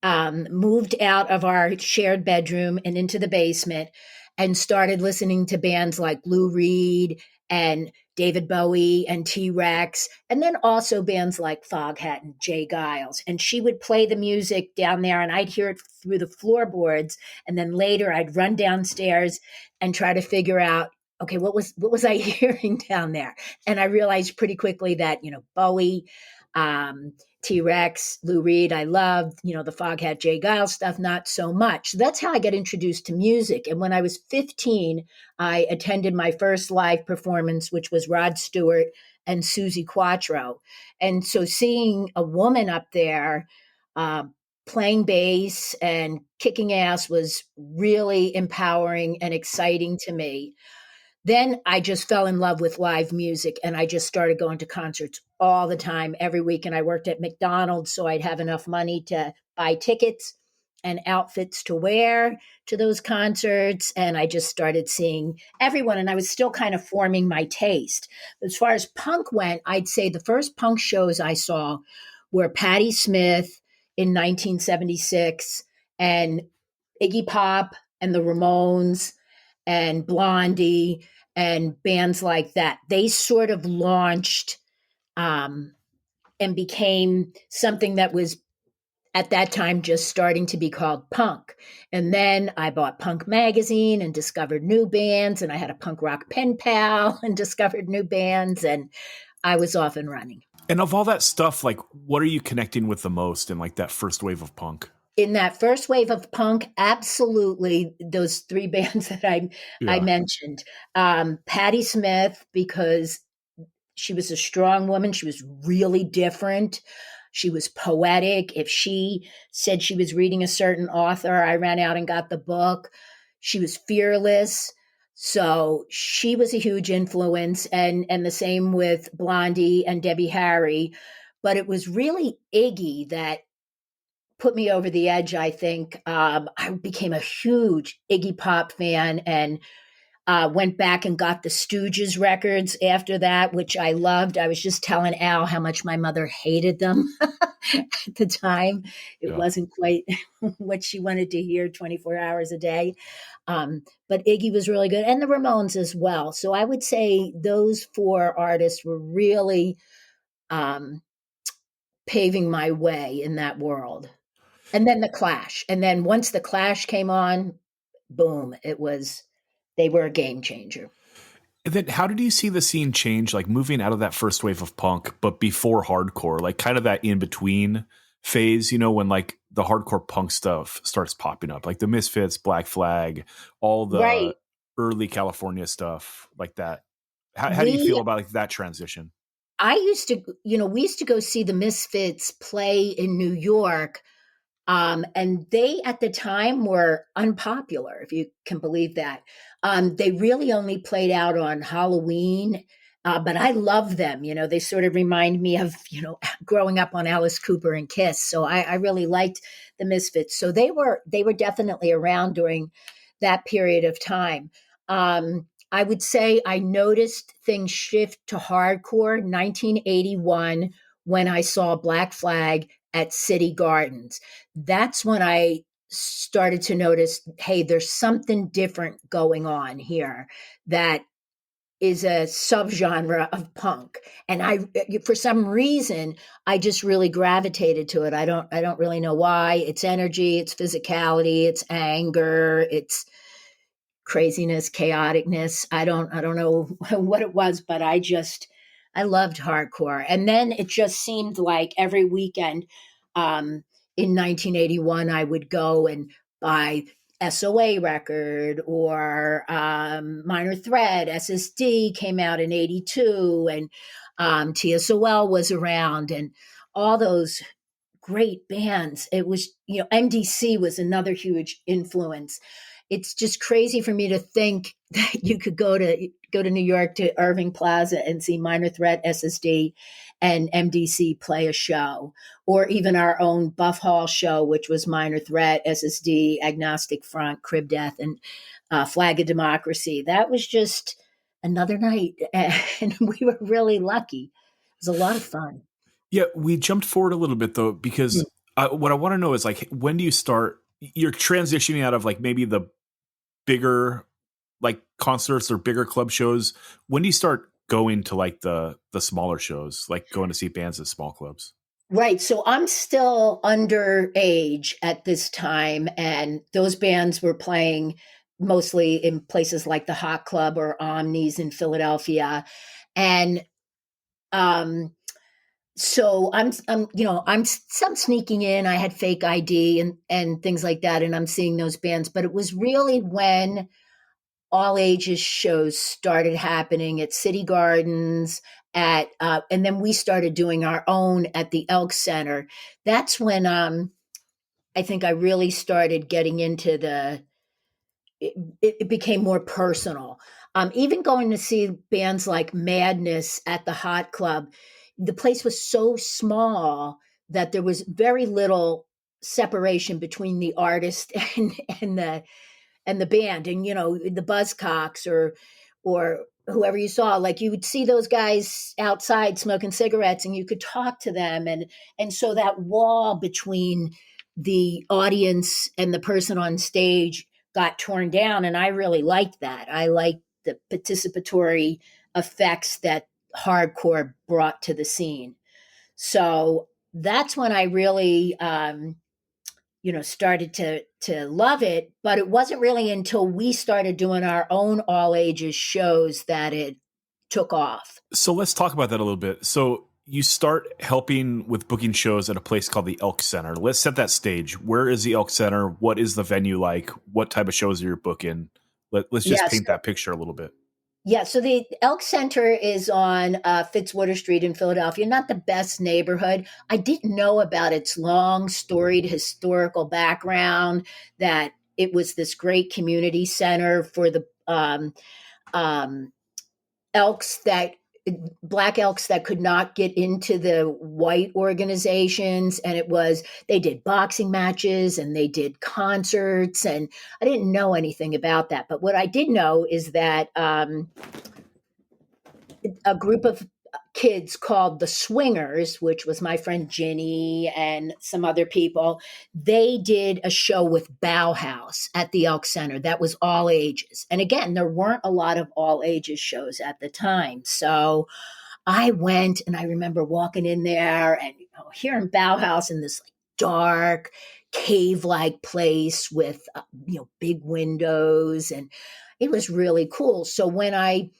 moved out of our shared bedroom and into the basement and started listening to bands like Lou Reed and David Bowie and T-Rex, and then also bands like Foghat and Jay Giles. And she would play the music down there, and I'd hear it through the floorboards. And then later I'd run downstairs and try to figure out, okay, what was I hearing down there? And I realized pretty quickly that, Bowie, T-Rex, Lou Reed, I loved, the Foghat, Jay Giles stuff, not so much. So that's how I got introduced to music. And when I was 15, I attended my first live performance, which was Rod Stewart and Susie Quattro. And so seeing a woman up there playing bass and kicking ass was really empowering and exciting to me. Then I just fell in love with live music, and I just started going to concerts all the time, every week. And I worked at McDonald's, so I'd have enough money to buy tickets and outfits to wear to those concerts. And I just started seeing everyone, and I was still kind of forming my taste. As far as punk went, I'd say the first punk shows I saw were Patti Smith in 1976 and Iggy Pop and the Ramones and Blondie and bands like that. They sort of launched and became something that was at that time just starting to be called punk. And then I bought Punk Magazine and discovered new bands, and I had a punk rock pen pal and discovered new bands, and I was off and running. And of all that stuff, like, what are you connecting with the most in like that first wave of punk? In that first wave of punk, absolutely those three bands that I mentioned. Patti Smith, because she was a strong woman. She was really different. She was poetic. If she said she was reading a certain author, I ran out and got the book. She was fearless. So she was a huge influence. And the same with Blondie and Debbie Harry. But it was really Iggy that put me over the edge, I think. I became a huge Iggy Pop fan and went back and got the Stooges records after that, which I loved. I was just telling Al how much my mother hated them at the time. It wasn't quite what she wanted to hear 24 hours a day. But Iggy was really good, and the Ramones as well. So I would say those four artists were really paving my way in that world. And then the Clash. And then once the Clash came on, boom, they were a game changer. And then how did you see the scene change, like moving out of that first wave of punk, but before hardcore, like kind of that in between phase, you know, when like the hardcore punk stuff starts popping up, like the Misfits, Black Flag, all Right. the early California stuff like that. How do you We feel about like that transition? I used to, we used to go see the Misfits play in New York. And they at the time were unpopular, if you can believe that. They really only played out on Halloween, but I love them. They sort of remind me of, growing up on Alice Cooper and Kiss. So I really liked the Misfits. So they were definitely around during that period of time. I would say I noticed things shift to hardcore 1981 when I saw Black Flag at City Gardens. That's when I started to notice, hey, there's something different going on here that is a subgenre of punk. And for some reason, I just really gravitated to it. I don't really know why. It's energy, it's physicality, it's anger, it's craziness, chaoticness. I don't know what it was, but I loved hardcore. And then it just seemed like every weekend in 1981 I would go and buy SOA record or Minor Threat. SSD came out in 82 and TSOL was around and all those great bands. It was, MDC was another huge influence. It's just crazy for me to think that you could go to New York to Irving Plaza and see Minor Threat, SSD, and MDC play a show, or even our own Buff Hall show, which was Minor Threat, SSD, Agnostic Front, Crib Death, and Flag of Democracy. That was just another night, and we were really lucky. It was a lot of fun. Yeah, we jumped forward a little bit though, because what I want to know is like, when do you start? You're transitioning out of like maybe the bigger like concerts or bigger club shows. When do you start going to like the smaller shows, like going to see bands at small clubs? Right. So I'm still underage at this time, and those bands were playing mostly in places like the Hot Club or Omnis in Philadelphia. And so I'm sneaking in. I had fake ID and things like that, and I'm seeing those bands. But it was really when all ages shows started happening at City Gardens and then we started doing our own at the Elk Center. That's when I think I really started getting into it became more personal. Even going to see bands like Madness at the Hot Club, the place was so small that there was very little separation between the artist and the band, and the Buzzcocks or whoever you saw, like you would see those guys outside smoking cigarettes and you could talk to them, and so that wall between the audience and the person on stage got torn down, and I really liked that. I liked the participatory effects that hardcore brought to the scene. So that's when I really started to love it. But it wasn't really until we started doing our own all ages shows that it took off. So let's talk about that a little bit. So you start helping with booking shows at a place called the Elk Center. Let's set that stage. Where is the Elk Center? What is the venue like? What type of shows are you booking? Let's just paint that picture a little bit. Yeah, so the Elk Center is on Fitzwater Street in Philadelphia. Not the best neighborhood. I didn't know about its long, storied historical background, that it was this great community center for the elks black elks that could not get into the white organizations. And they did boxing matches and they did concerts. And I didn't know anything about that. But what I did know is that a group of kids called the Swingers, which was my friend Ginny and some other people, they did a show with Bauhaus at the Elk Center that was all ages. And again, there weren't a lot of all ages shows at the time. So I went, and I remember walking in there and hearing Bauhaus in this dark cave-like place with big windows, and it was really cool. So when I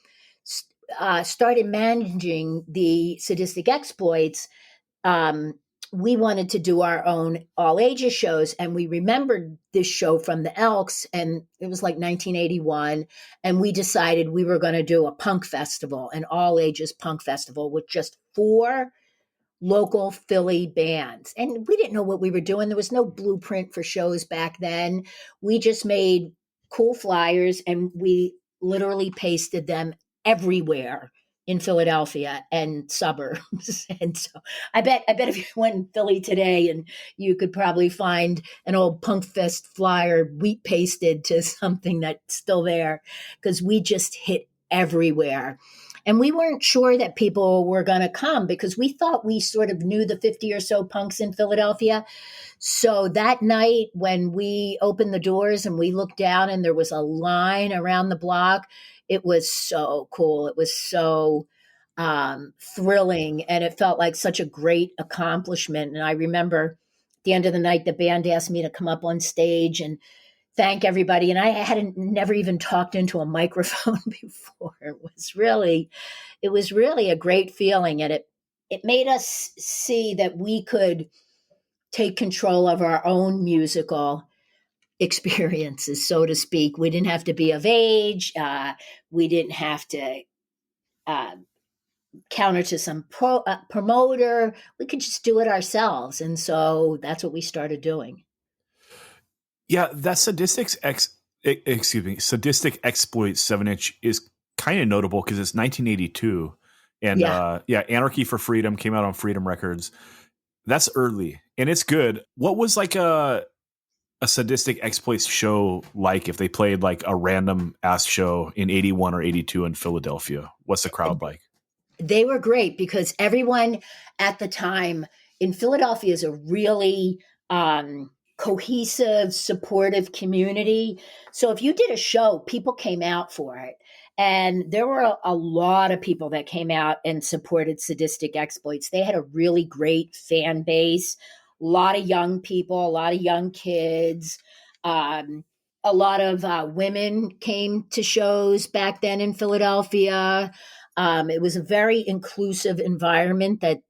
started managing the Sadistic Exploits, we wanted to do our own all ages shows. And we remembered this show from the Elks, and it was like 1981. And we decided we were going to do a punk festival, an all ages punk festival with just 4 local Philly bands. And we didn't know what we were doing. There was no blueprint for shows back then. We just made cool flyers and we literally pasted them everywhere in Philadelphia and suburbs. And so I bet if you went in Philly today, and you could probably find an old Punk Fest flyer wheat pasted to something that's still there, because we just hit everywhere. And we weren't sure that people were going to come, because we thought we sort of knew the 50 or so punks in Philadelphia. So that night when we opened the doors and we looked down and there was a line around the block, it was so cool. It was so thrilling, and it felt like such a great accomplishment. And I remember at the end of the night, the band asked me to come up on stage and thank everybody. And I hadn't never even talked into a microphone before. It was really a great feeling. And it made us see that we could take control of our own musical experiences, so to speak. We didn't have to be of age. We didn't have to counter to some promoter. We could just do it ourselves. And so that's what we started doing. Yeah, that sadistic exploit 7-inch is kind of notable because it's 1982, and Anarchy for Freedom came out on Freedom Records. That's early, and it's good. What was like a sadistic exploits show like if they played like a random ass show in 81 or 82 in Philadelphia? What's the crowd like? They were great because everyone at the time in Philadelphia is a really cohesive, supportive community. So if you did a show, people came out for it. And there were a lot of people that came out and supported Sadistic Exploits. They had a really great fan base, a lot of young people, a lot of young kids. A lot of women came to shows back then in Philadelphia. It was a very inclusive environment that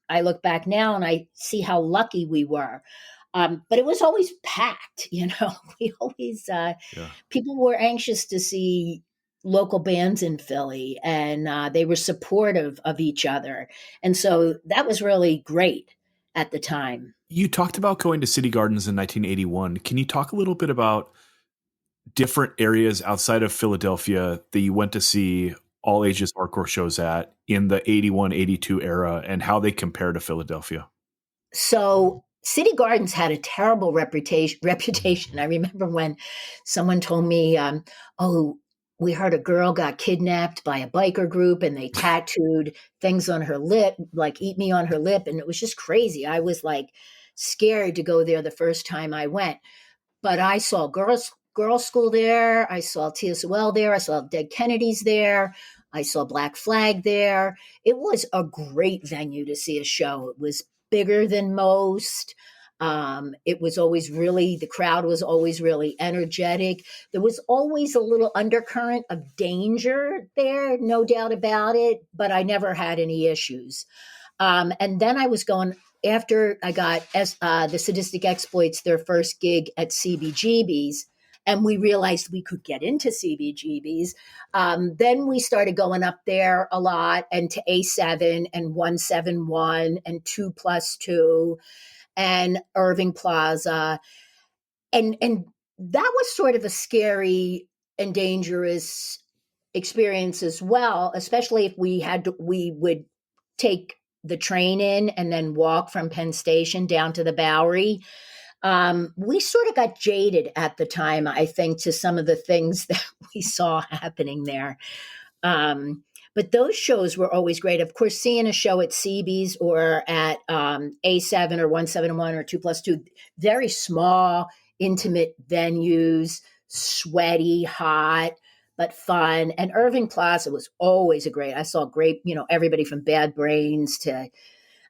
I look back now and I see how lucky we were. But it was always packed, we always, people were anxious to see local bands in Philly, and they were supportive of each other. And so that was really great at the time. You talked about going to City Gardens in 1981. Can you talk a little bit about different areas outside of Philadelphia that you went to see all ages hardcore shows at in the 81, 82 era and how they compare to Philadelphia? So City Gardens had a terrible reputation. I remember when someone told me, we heard a girl got kidnapped by a biker group and they tattooed things on her lip, like "eat me" on her lip. And it was just crazy. I was like scared to go there the first time I went. But I saw girls school there. I saw TSOL there. I saw Dead Kennedys there. I saw Black Flag there. It was a great venue to see a show. It was bigger than most. It was always the crowd was always really energetic. There was always a little undercurrent of danger there, no doubt about it, but I never had any issues. And then I was going, after I got the Sadistic Exploits, their first gig at CBGB's, and we realized we could get into CBGB's. Then we started going up there a lot, and to A7 and 171 and 2+2 and Irving Plaza. And that was sort of a scary and dangerous experience as well, especially if we would take the train in and then walk from Penn Station down to the Bowery. We sort of got jaded at the time, I think, to some of the things that we saw happening there. But those shows were always great. Of course, seeing a show at CB's or at A7 or 171 or 2+2, very small, intimate venues, sweaty, hot, but fun. And Irving Plaza was always I saw great, everybody from Bad Brains to,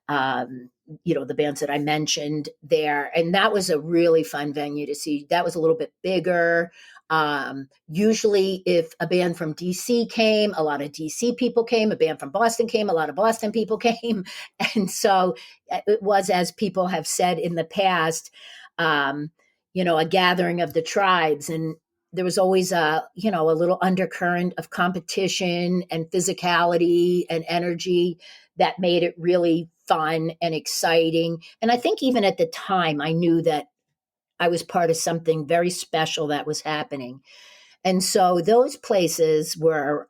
the bands that I mentioned there. And that was a really fun venue to see. That was a little bit bigger. Usually, if a band from DC came, a lot of DC people came. A band from Boston came, a lot of Boston people came. And so it was, as people have said in the past, a gathering of the tribes. And there was always a little undercurrent of competition and physicality and energy that made it really fun and exciting. And I think even at the time, I knew that I was part of something very special that was happening. And so those places were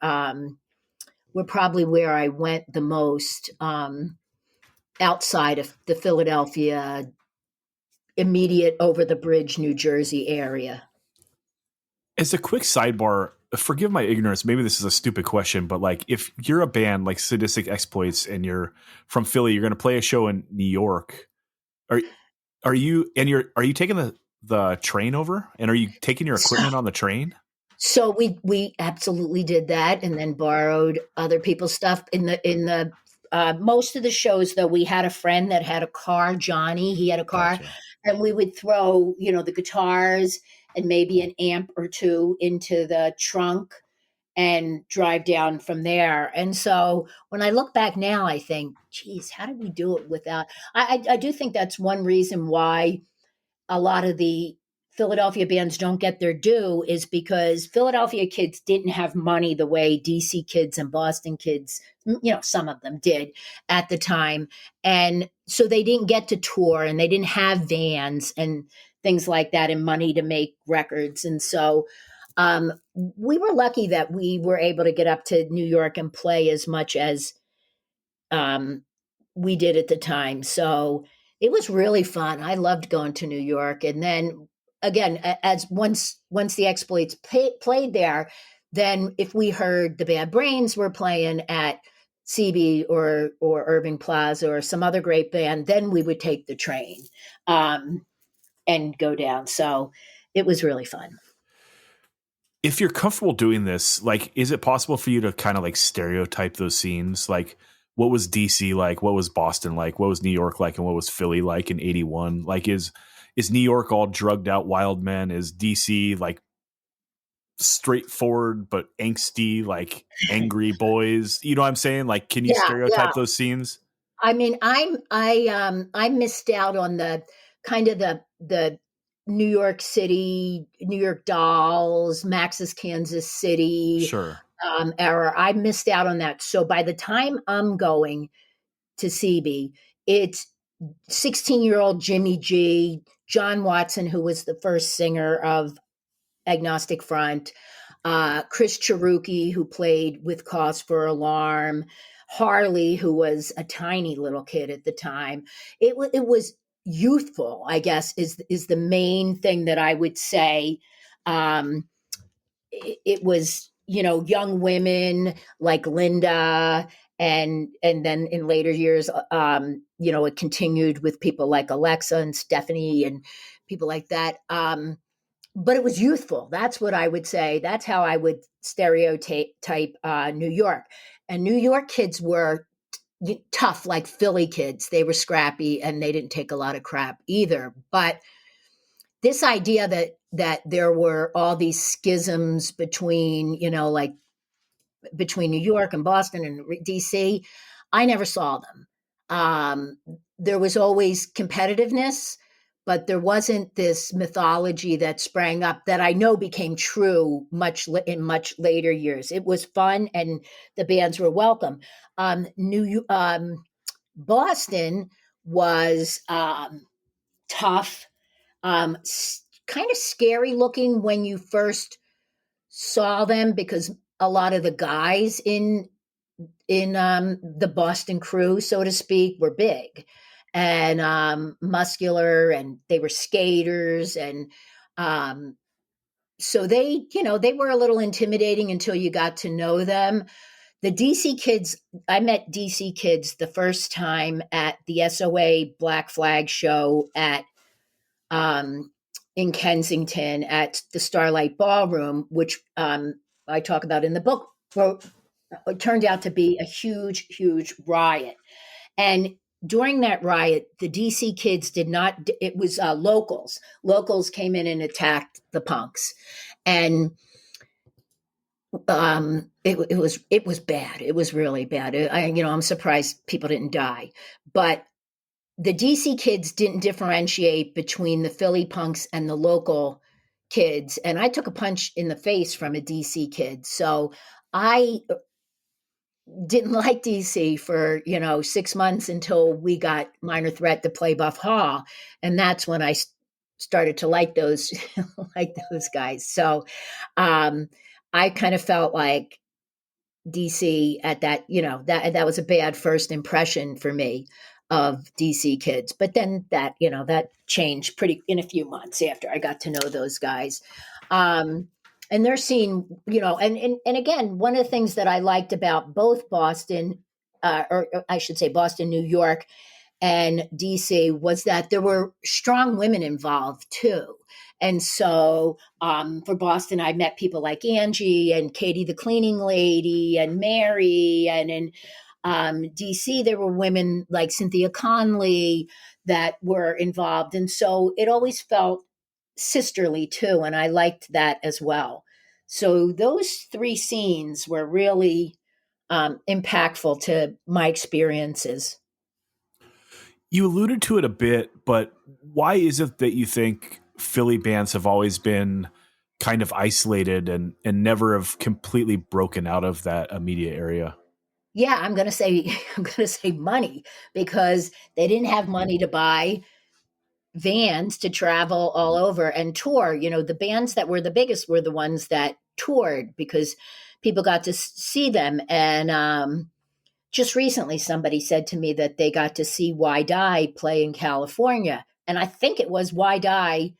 probably where I went the most, outside of the Philadelphia, immediate over the bridge, New Jersey area. As a quick sidebar, forgive my ignorance, maybe this is a stupid question, but like if you're a band like Sadistic Exploits and you're from Philly, you're going to play a show in New York. Are you taking the train over, and are you taking your equipment on the train? So we absolutely did that, and then borrowed other people's stuff in the most of the shows. Though we had a friend that had a car, Johnny. He had a car, gotcha. And we would throw the guitars and maybe an amp or two into the trunk and drive down from there. And so when I look back now, I think, geez, how did we do it without? I do think that's one reason why a lot of the Philadelphia bands don't get their due, is because Philadelphia kids didn't have money the way DC kids and Boston kids, some of them did at the time. And so they didn't get to tour, and they didn't have vans and things like that and money to make records. And so we were lucky that we were able to get up to New York and play as much as we did at the time. So it was really fun. I loved going to New York. And then again, as once the Exploits played there, then if we heard the Bad Brains were playing at CB or Irving Plaza or some other great band, then we would take the train and go down. So it was really fun. If you're comfortable doing this, like, is it possible for you to kind of like stereotype those scenes? Like, what was DC like? What was Boston like? What was New York like? And what was Philly like in 81? Like, is New York all drugged out wild men? Is DC like straightforward but angsty, like angry boys? You know what I'm saying? Like, can you stereotype those scenes? I mean, I missed out on the kind of the New York City, New York Dolls, Max's Kansas City. Sure. Era. I missed out on that. So by the time I'm going to CB, it's 16-year-old Jimmy G, John Watson, who was the first singer of Agnostic Front, Chris Cherokee, who played with Cause for Alarm, Harley, who was a tiny little kid at the time. It was youthful, I guess, is the main thing that I would say. It was, young women like Linda, and then in later years, it continued with people like Alexa and Stephanie and people like that. But it was youthful. That's what I would say. That's how I would stereotype New York. And New York kids were tough, like Philly kids. They were scrappy, and they didn't take a lot of crap either. But this idea that there were all these schisms between, between New York and Boston and DC, I never saw them. There was always competitiveness, but there wasn't this mythology that sprang up that I know became true in much later years. It was fun, and the bands were welcome. Boston was tough, kind of scary looking when you first saw them, because a lot of the guys in the Boston crew, so to speak, were big and muscular, and they were skaters, and so they were a little intimidating until you got to know them. The DC kids, I met DC kids the first time at the SOA Black Flag show in Kensington at the Starlight Ballroom, which I talk about in the book. It turned out to be a huge, huge riot. And during that riot, the DC kids did not, it was locals. Locals came in and attacked the punks. And it was bad. It was really bad. I'm surprised people didn't die, but the DC kids didn't differentiate between the Philly punks and the local kids. And I took a punch in the face from a DC kid. So I didn't like DC for, 6 months until we got Minor Threat to play Buff Hall. And that's when I started to like those, like those guys. So I kind of felt like DC at that, that was a bad first impression for me of DC kids. But then that changed pretty in a few months after I got to know those guys. And they're seeing, and again, one of the things that I liked about both Boston, or I should say Boston, New York, and DC was that there were strong women involved too. And so for Boston, I met people like Angie and Katie, the cleaning lady, and Mary. And in DC, there were women like Cynthia Conley that were involved. And so it always felt sisterly too. And I liked that as well. So those three scenes were really impactful to my experiences. You alluded to it a bit, but why is it that you think Philly bands have always been kind of isolated and never have completely broken out of that immediate area? Yeah, I'm going to say money, because they didn't have money to buy vans to travel all over and tour. The bands that were the biggest were the ones that toured because people got to see them. And just recently, somebody said to me that they got to see Why Die play in California. And I think it was Why Die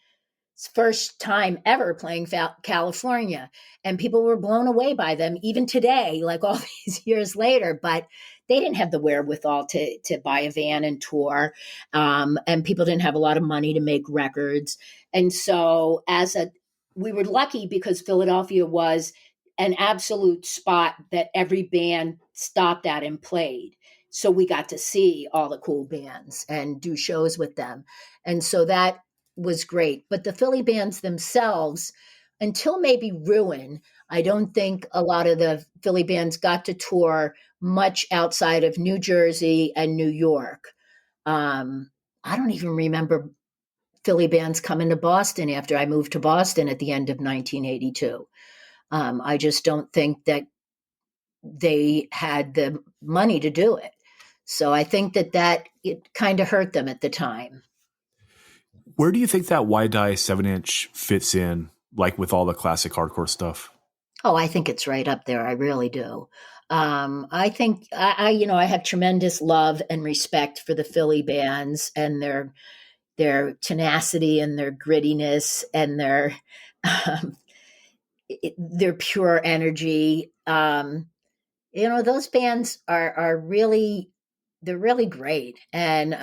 first time ever playing California, and people were blown away by them even today, like all these years later. But they didn't have the wherewithal to buy a van and tour, and people didn't have a lot of money to make records. And so we were lucky because Philadelphia was an absolute spot that every band stopped at and played. So we got to see all the cool bands and do shows with them. And so that was great. But the Philly bands themselves, until maybe Ruin, I don't think a lot of the Philly bands got to tour much outside of New Jersey and New York. I don't even remember Philly bands coming to Boston after I moved to Boston at the end of 1982. I just don't think that they had the money to do it. So I think that it kind of hurt them at the time. Where do you think that Why Die 7-inch fits in, like with all the classic hardcore stuff? Oh, I think it's right up there. I really do. I think I have tremendous love and respect for the Philly bands and their tenacity and their grittiness and um, their pure energy. Those bands are really, they're really great. And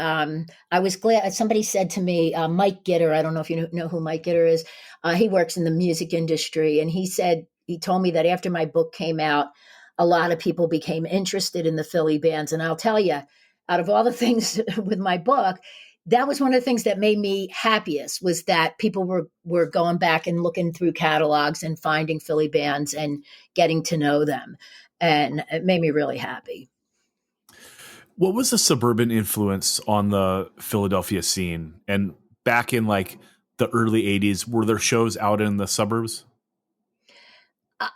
I was glad somebody said to me, Mike Gitter, I don't know if you know who Mike Gitter is. He works in the music industry. And he told me that after my book came out, a lot of people became interested in the Philly bands. And I'll tell you, out of all the things with my book, that was one of the things that made me happiest, was that people were going back and looking through catalogs and finding Philly bands and getting to know them. And it made me really happy. What was the suburban influence on the Philadelphia scene? And back in like the early 80s, were there shows out in the suburbs?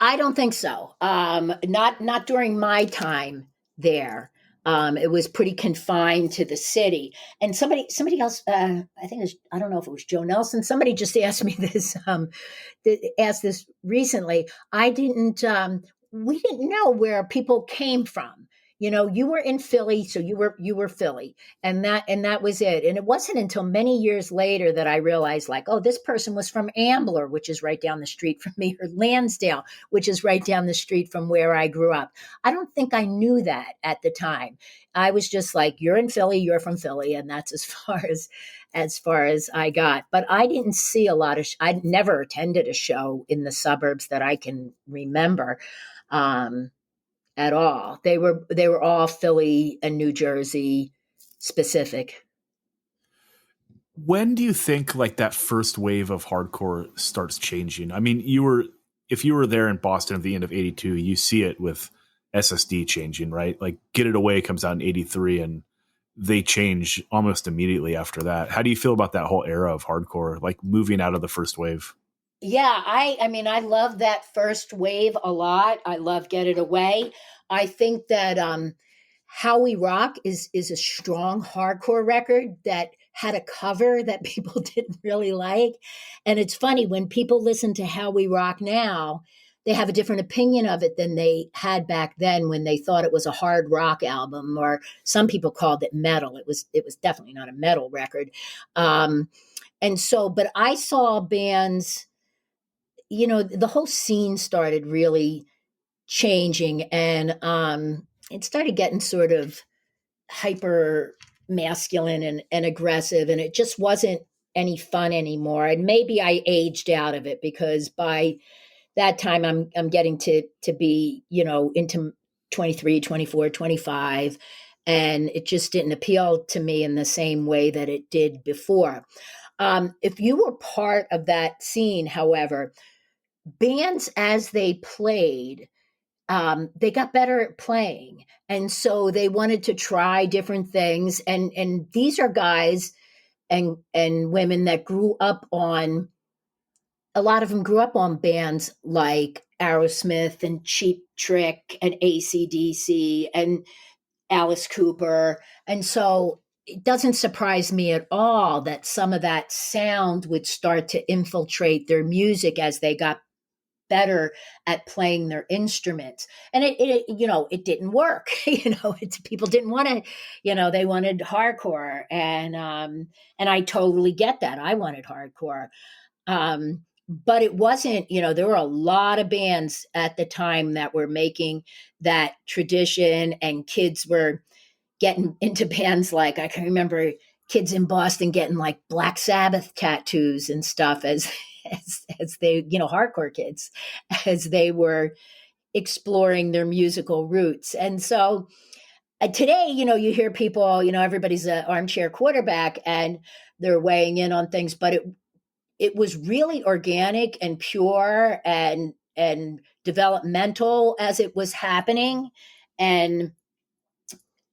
I don't think so. Not during my time there. It was pretty confined to the city. And somebody else, I think I don't know if it was Joe Nelson. Somebody just asked me this, asked this recently. We didn't know where people came from. You were in Philly, so you were Philly, and that was it. And it wasn't until many years later that I realized, like, oh, this person was from Ambler, which is right down the street from me, or Lansdale, which is right down the street from where I grew up. I don't think I knew that at the time. I was just like, you're in Philly, you're from Philly, and that's as far as I got. But I didn't see a lot of. I never attended a show in the suburbs that I can remember. At all. They were all Philly and New Jersey specific. When do you think like that first wave of hardcore starts changing? I mean, if you were there in Boston at the end of 82, you see it with SSD changing, right? Like Get It Away comes out in 83 and they change almost immediately after that. How do you feel about that whole era of hardcore, like moving out of the first wave? Yeah, I mean, I love that first wave a lot. I love Get It Away. I think that How We Rock is a strong hardcore record that had a cover that people didn't really like. And it's funny when people listen to How We Rock now, they have a different opinion of it than they had back then when they thought it was a hard rock album, or some people called it metal. It was definitely not a metal record. And so, but I saw bands, the whole scene started really changing, and it started getting sort of hyper masculine and aggressive, and it just wasn't any fun anymore. And maybe I aged out of it because by that time I'm getting to be, into 23, 24, 25, and it just didn't appeal to me in the same way that it did before. If you were part of that scene, however, bands as they played, they got better at playing, and so they wanted to try different things. And these are guys and women that grew up on. A lot of them grew up on bands like Aerosmith and Cheap Trick and AC/DC and Alice Cooper, and so it doesn't surprise me at all that some of that sound would start to infiltrate their music as they got better at playing their instruments. And it didn't work. People didn't want to, they wanted hardcore, and I totally get that. I wanted hardcore. But it wasn't, there were a lot of bands at the time that were making that tradition, and kids were getting into bands like, I can remember kids in Boston getting like Black Sabbath tattoos and stuff as they, hardcore kids, as they were exploring their musical roots. And so today, you hear people, everybody's an armchair quarterback and they're weighing in on things, but it was really organic and pure and developmental as it was happening. And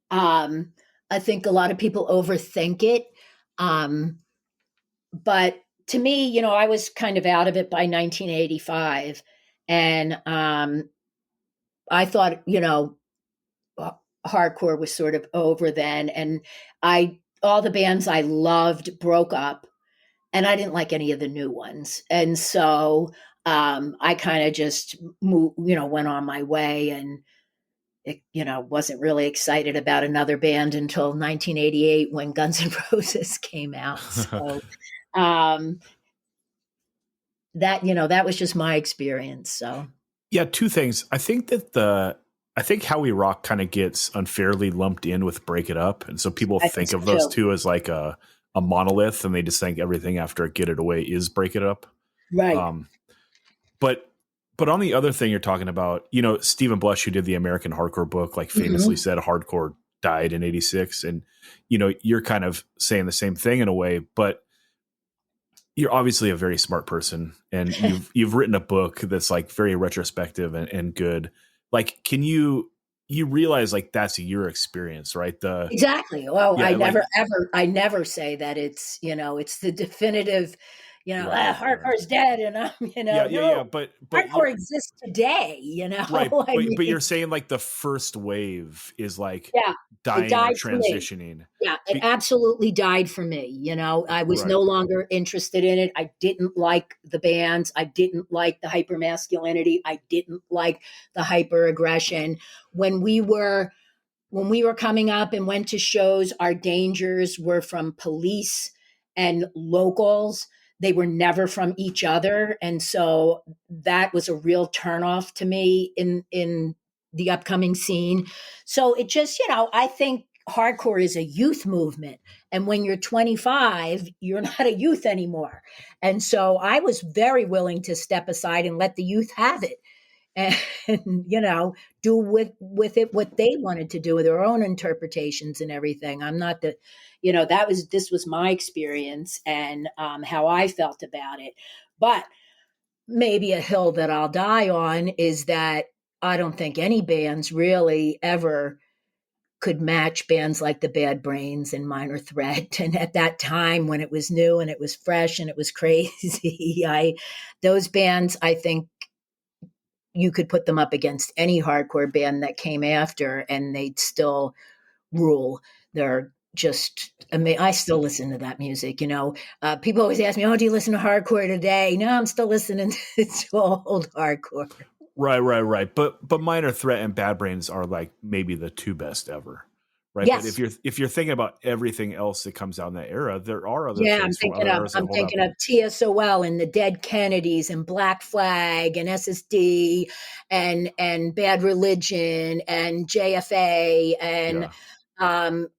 I think a lot of people overthink it. But to me, I was kind of out of it by 1985. And I thought, hardcore was sort of over then. And all the bands I loved broke up, and I didn't like any of the new ones. And so I kind of just went on my way, and wasn't really excited about another band until 1988 when Guns N' Roses came out. So that was just my experience. So Yeah, two things. I think How We Rock kind of gets unfairly lumped in with Break It Up, and so people think of those two as like a monolith, and they just think everything after Get It Away is Break It Up. Right. But on the other thing you're talking about, Stephen Blush, who did the American Hardcore book, like famously said hardcore died in 86. And, you're kind of saying the same thing in a way, but you're obviously a very smart person, and you've written a book that's like very retrospective and good. Like, can you realize like that's your experience, right? Exactly. Well, Yeah, I never say that it's, it's the definitive, hardcore's dead, and I'm, but hardcore exists today, right. I But you're saying like the first wave is like dying it died or transitioning. Yeah, it absolutely died for me. I was no longer interested in it. I didn't like the bands. I didn't like the hypermasculinity. I didn't like the hyperaggression. When we were coming up and went to shows, our dangers were from police and locals. They were never from each other. And so that was a real turnoff to me in the upcoming scene. So it just, I think hardcore is a youth movement. And when you're 25, you're not a youth anymore. And so I was very willing to step aside and let the youth have it. And do with it what they wanted to do with their own interpretations and everything. I'm not the this was my experience and how I felt about it. But maybe a hill that I'll die on is that I don't think any bands really ever could match bands like the Bad Brains and Minor Threat. And at that time when it was new and it was fresh and it was crazy, those bands, I think you could put them up against any hardcore band that came after and they'd still rule. They're just amazing. I still listen to that music. People always ask me, "Oh, do you listen to hardcore today?" No, I'm still listening to old hardcore. Right. But Minor Threat and Bad Brains are like maybe the two best ever, right? Yes. But if you're thinking about everything else that comes out in that era, there are other. Yeah, I'm thinking of TSOL and the Dead Kennedys and Black Flag and SSD and Bad Religion and JFA and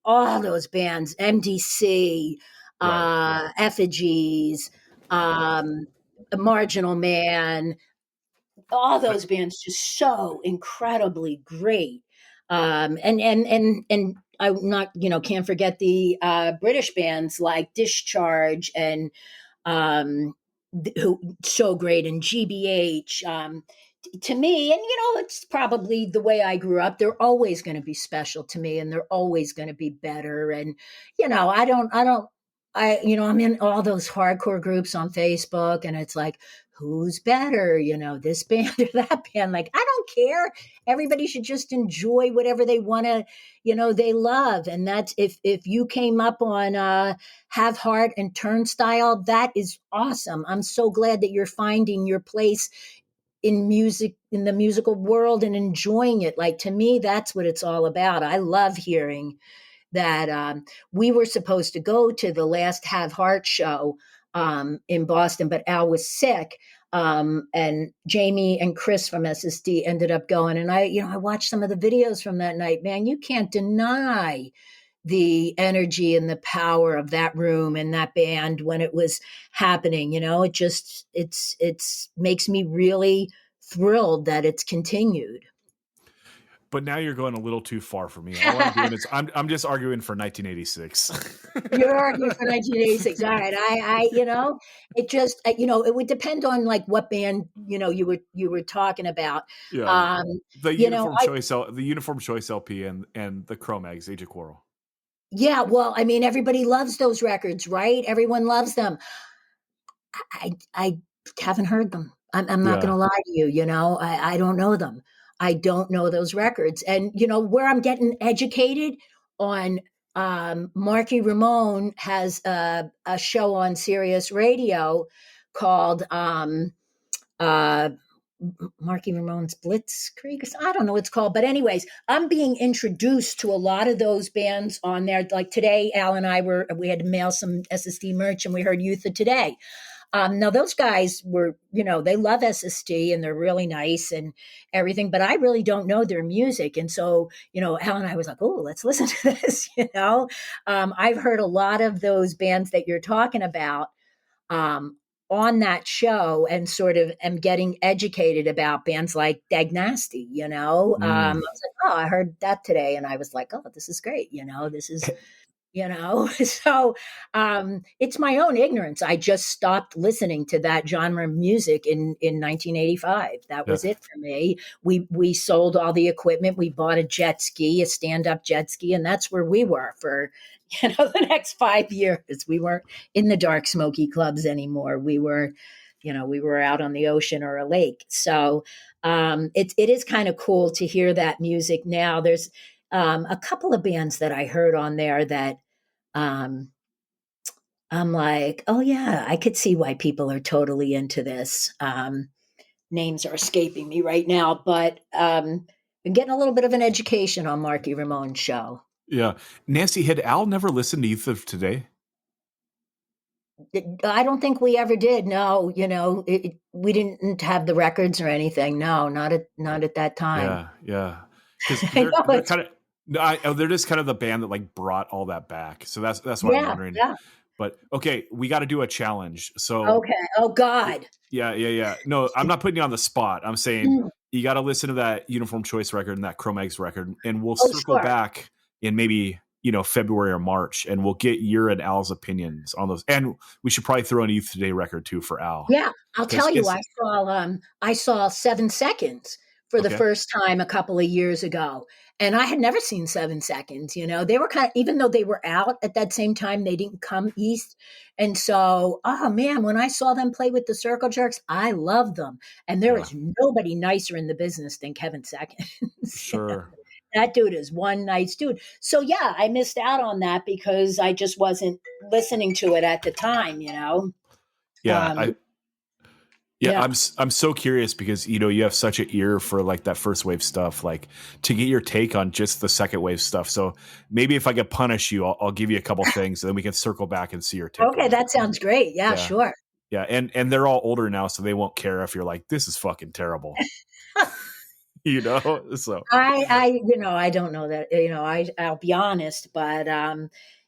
all those bands, MDC, Effigies, Marginal Man. All those bands just so incredibly great. And I'm not, can't forget the British bands like Discharge and who so great, and GBH. To me, and it's probably the way I grew up, they're always going to be special to me and they're always going to be better. And I'm in all those hardcore groups on Facebook and it's like, who's better, this band or that band? Like, I don't care. Everybody should just enjoy whatever they want to, they love. And that's, if you came up on Have Heart and Turnstile, that is awesome. I'm so glad that you're finding your place in music, in the musical world, and enjoying it. Like, to me, that's what it's all about. I love hearing that. We were supposed to go to the last Have Heart show in Boston, but Al was sick. And Jamie and Chris from SSD ended up going. And I watched some of the videos from that night. Man, you can't deny the energy and the power of that room and that band when it was happening. It just, it's makes me really thrilled that it's continued. But now you're going a little too far for me. All I'm doing is I'm just arguing for 1986. You're arguing for 1986. All right. It just, it would depend on like what band, you were talking about. Yeah. The Uniform Choice LP and the Cro-Mags, Age of Quarrel. Yeah. Well, I mean, everybody loves those records, right? Everyone loves them. I haven't heard them. I'm not going to lie to you. I don't know them. I don't know those records. And, where I'm getting educated on, Marky Ramone has a show on Sirius Radio called Marky Ramone's Blitzkrieg. I don't know what it's called. But anyways, I'm being introduced to a lot of those bands on there. Like today, Al and I we had to mail some SSD merch and we heard Youth of Today. Now those guys were, they love SSD and they're really nice and everything, but I really don't know their music. And so, Al and I was like, oh, let's listen to this, I've heard a lot of those bands that you're talking about on that show and sort of am getting educated about bands like Dag Nasty, I was like, oh, I heard that today. And I was like, oh, this is great. This is... so it's my own ignorance. I just stopped listening to that genre of music in 1985. That was it for me. We sold all the equipment. We bought a jet ski, a stand-up jet ski, and that's where we were for the next 5 years. We weren't in the dark, smoky clubs anymore. We were out on the ocean or a lake. So it is kind of cool to hear that music now. There's a couple of bands that I heard on there that I'm like, oh yeah, I could see why people are totally into this. Names are escaping me right now, but I'm getting a little bit of an education on Marky Ramone's show. Yeah. Nancy, had Al never listened to Youth of Today? I don't think we ever did. No, we didn't have the records or anything. No, not at that time. Yeah. Because they're just kind of the band that like brought all that back. So that's what I'm wondering. Yeah. But okay, we got to do a challenge. So okay. Oh God. Yeah. No, I'm not putting you on the spot. I'm saying you got to listen to that Uniform Choice record and that Cro-Mags record, and we'll circle back in maybe February or March, and we'll get your and Al's opinions on those. And we should probably throw in a Youth Today record too for Al. Yeah, I'll tell you, it's- I saw 7 Seconds for the Okay. first time a couple of years ago, and I had never seen 7 Seconds. They were even though they were out at that same time, they didn't come east, and so, oh man, when I saw them play with the Circle Jerks, I loved them, and there is nobody nicer in the business than Kevin Seconds. Sure. That dude is one nice dude. So yeah, I missed out on that because I just wasn't listening to it at the time. Yeah. I'm so curious because you have such an ear for like that first wave stuff, like to get your take on just the second wave stuff. So maybe if I could punish you, I'll give you a couple things, and then we can circle back and see your take. Okay, that sounds great. Yeah, sure. Yeah, and they're all older now, so they won't care if you're like, this is fucking terrible. So I don't know that. I'll be honest, but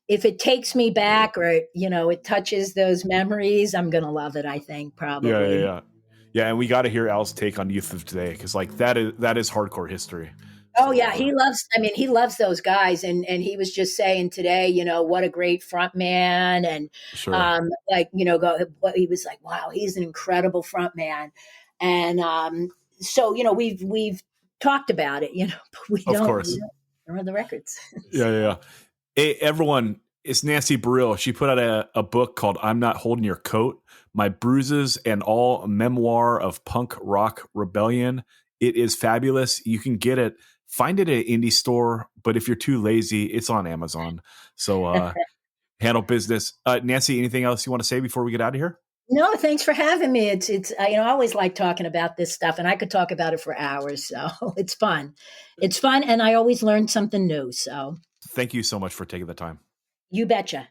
if it takes me back or it touches those memories, I'm gonna love it. I think probably. Yeah. And we got to hear Al's take on Youth of Today, because like that is hardcore history. Oh yeah, he loves those guys, and he was just saying today, what a great front man, and sure. he was like, wow, he's an incredible front man, and so we've talked about it, but we don't remember the records. Yeah. Hey, everyone, it's Nancy Barile. She put out a book called "I'm Not Holding Your Coat: My Bruises and All Memoir of Punk Rock Rebellion." It is fabulous. You can get it. Find it at an indie store, but if you're too lazy, it's on Amazon. So handle business. Nancy, anything else you want to say before we get out of here? No, thanks for having me. It's I always like talking about this stuff, and I could talk about it for hours. So it's fun. It's fun, and I always learn something new. So thank you so much for taking the time. You betcha.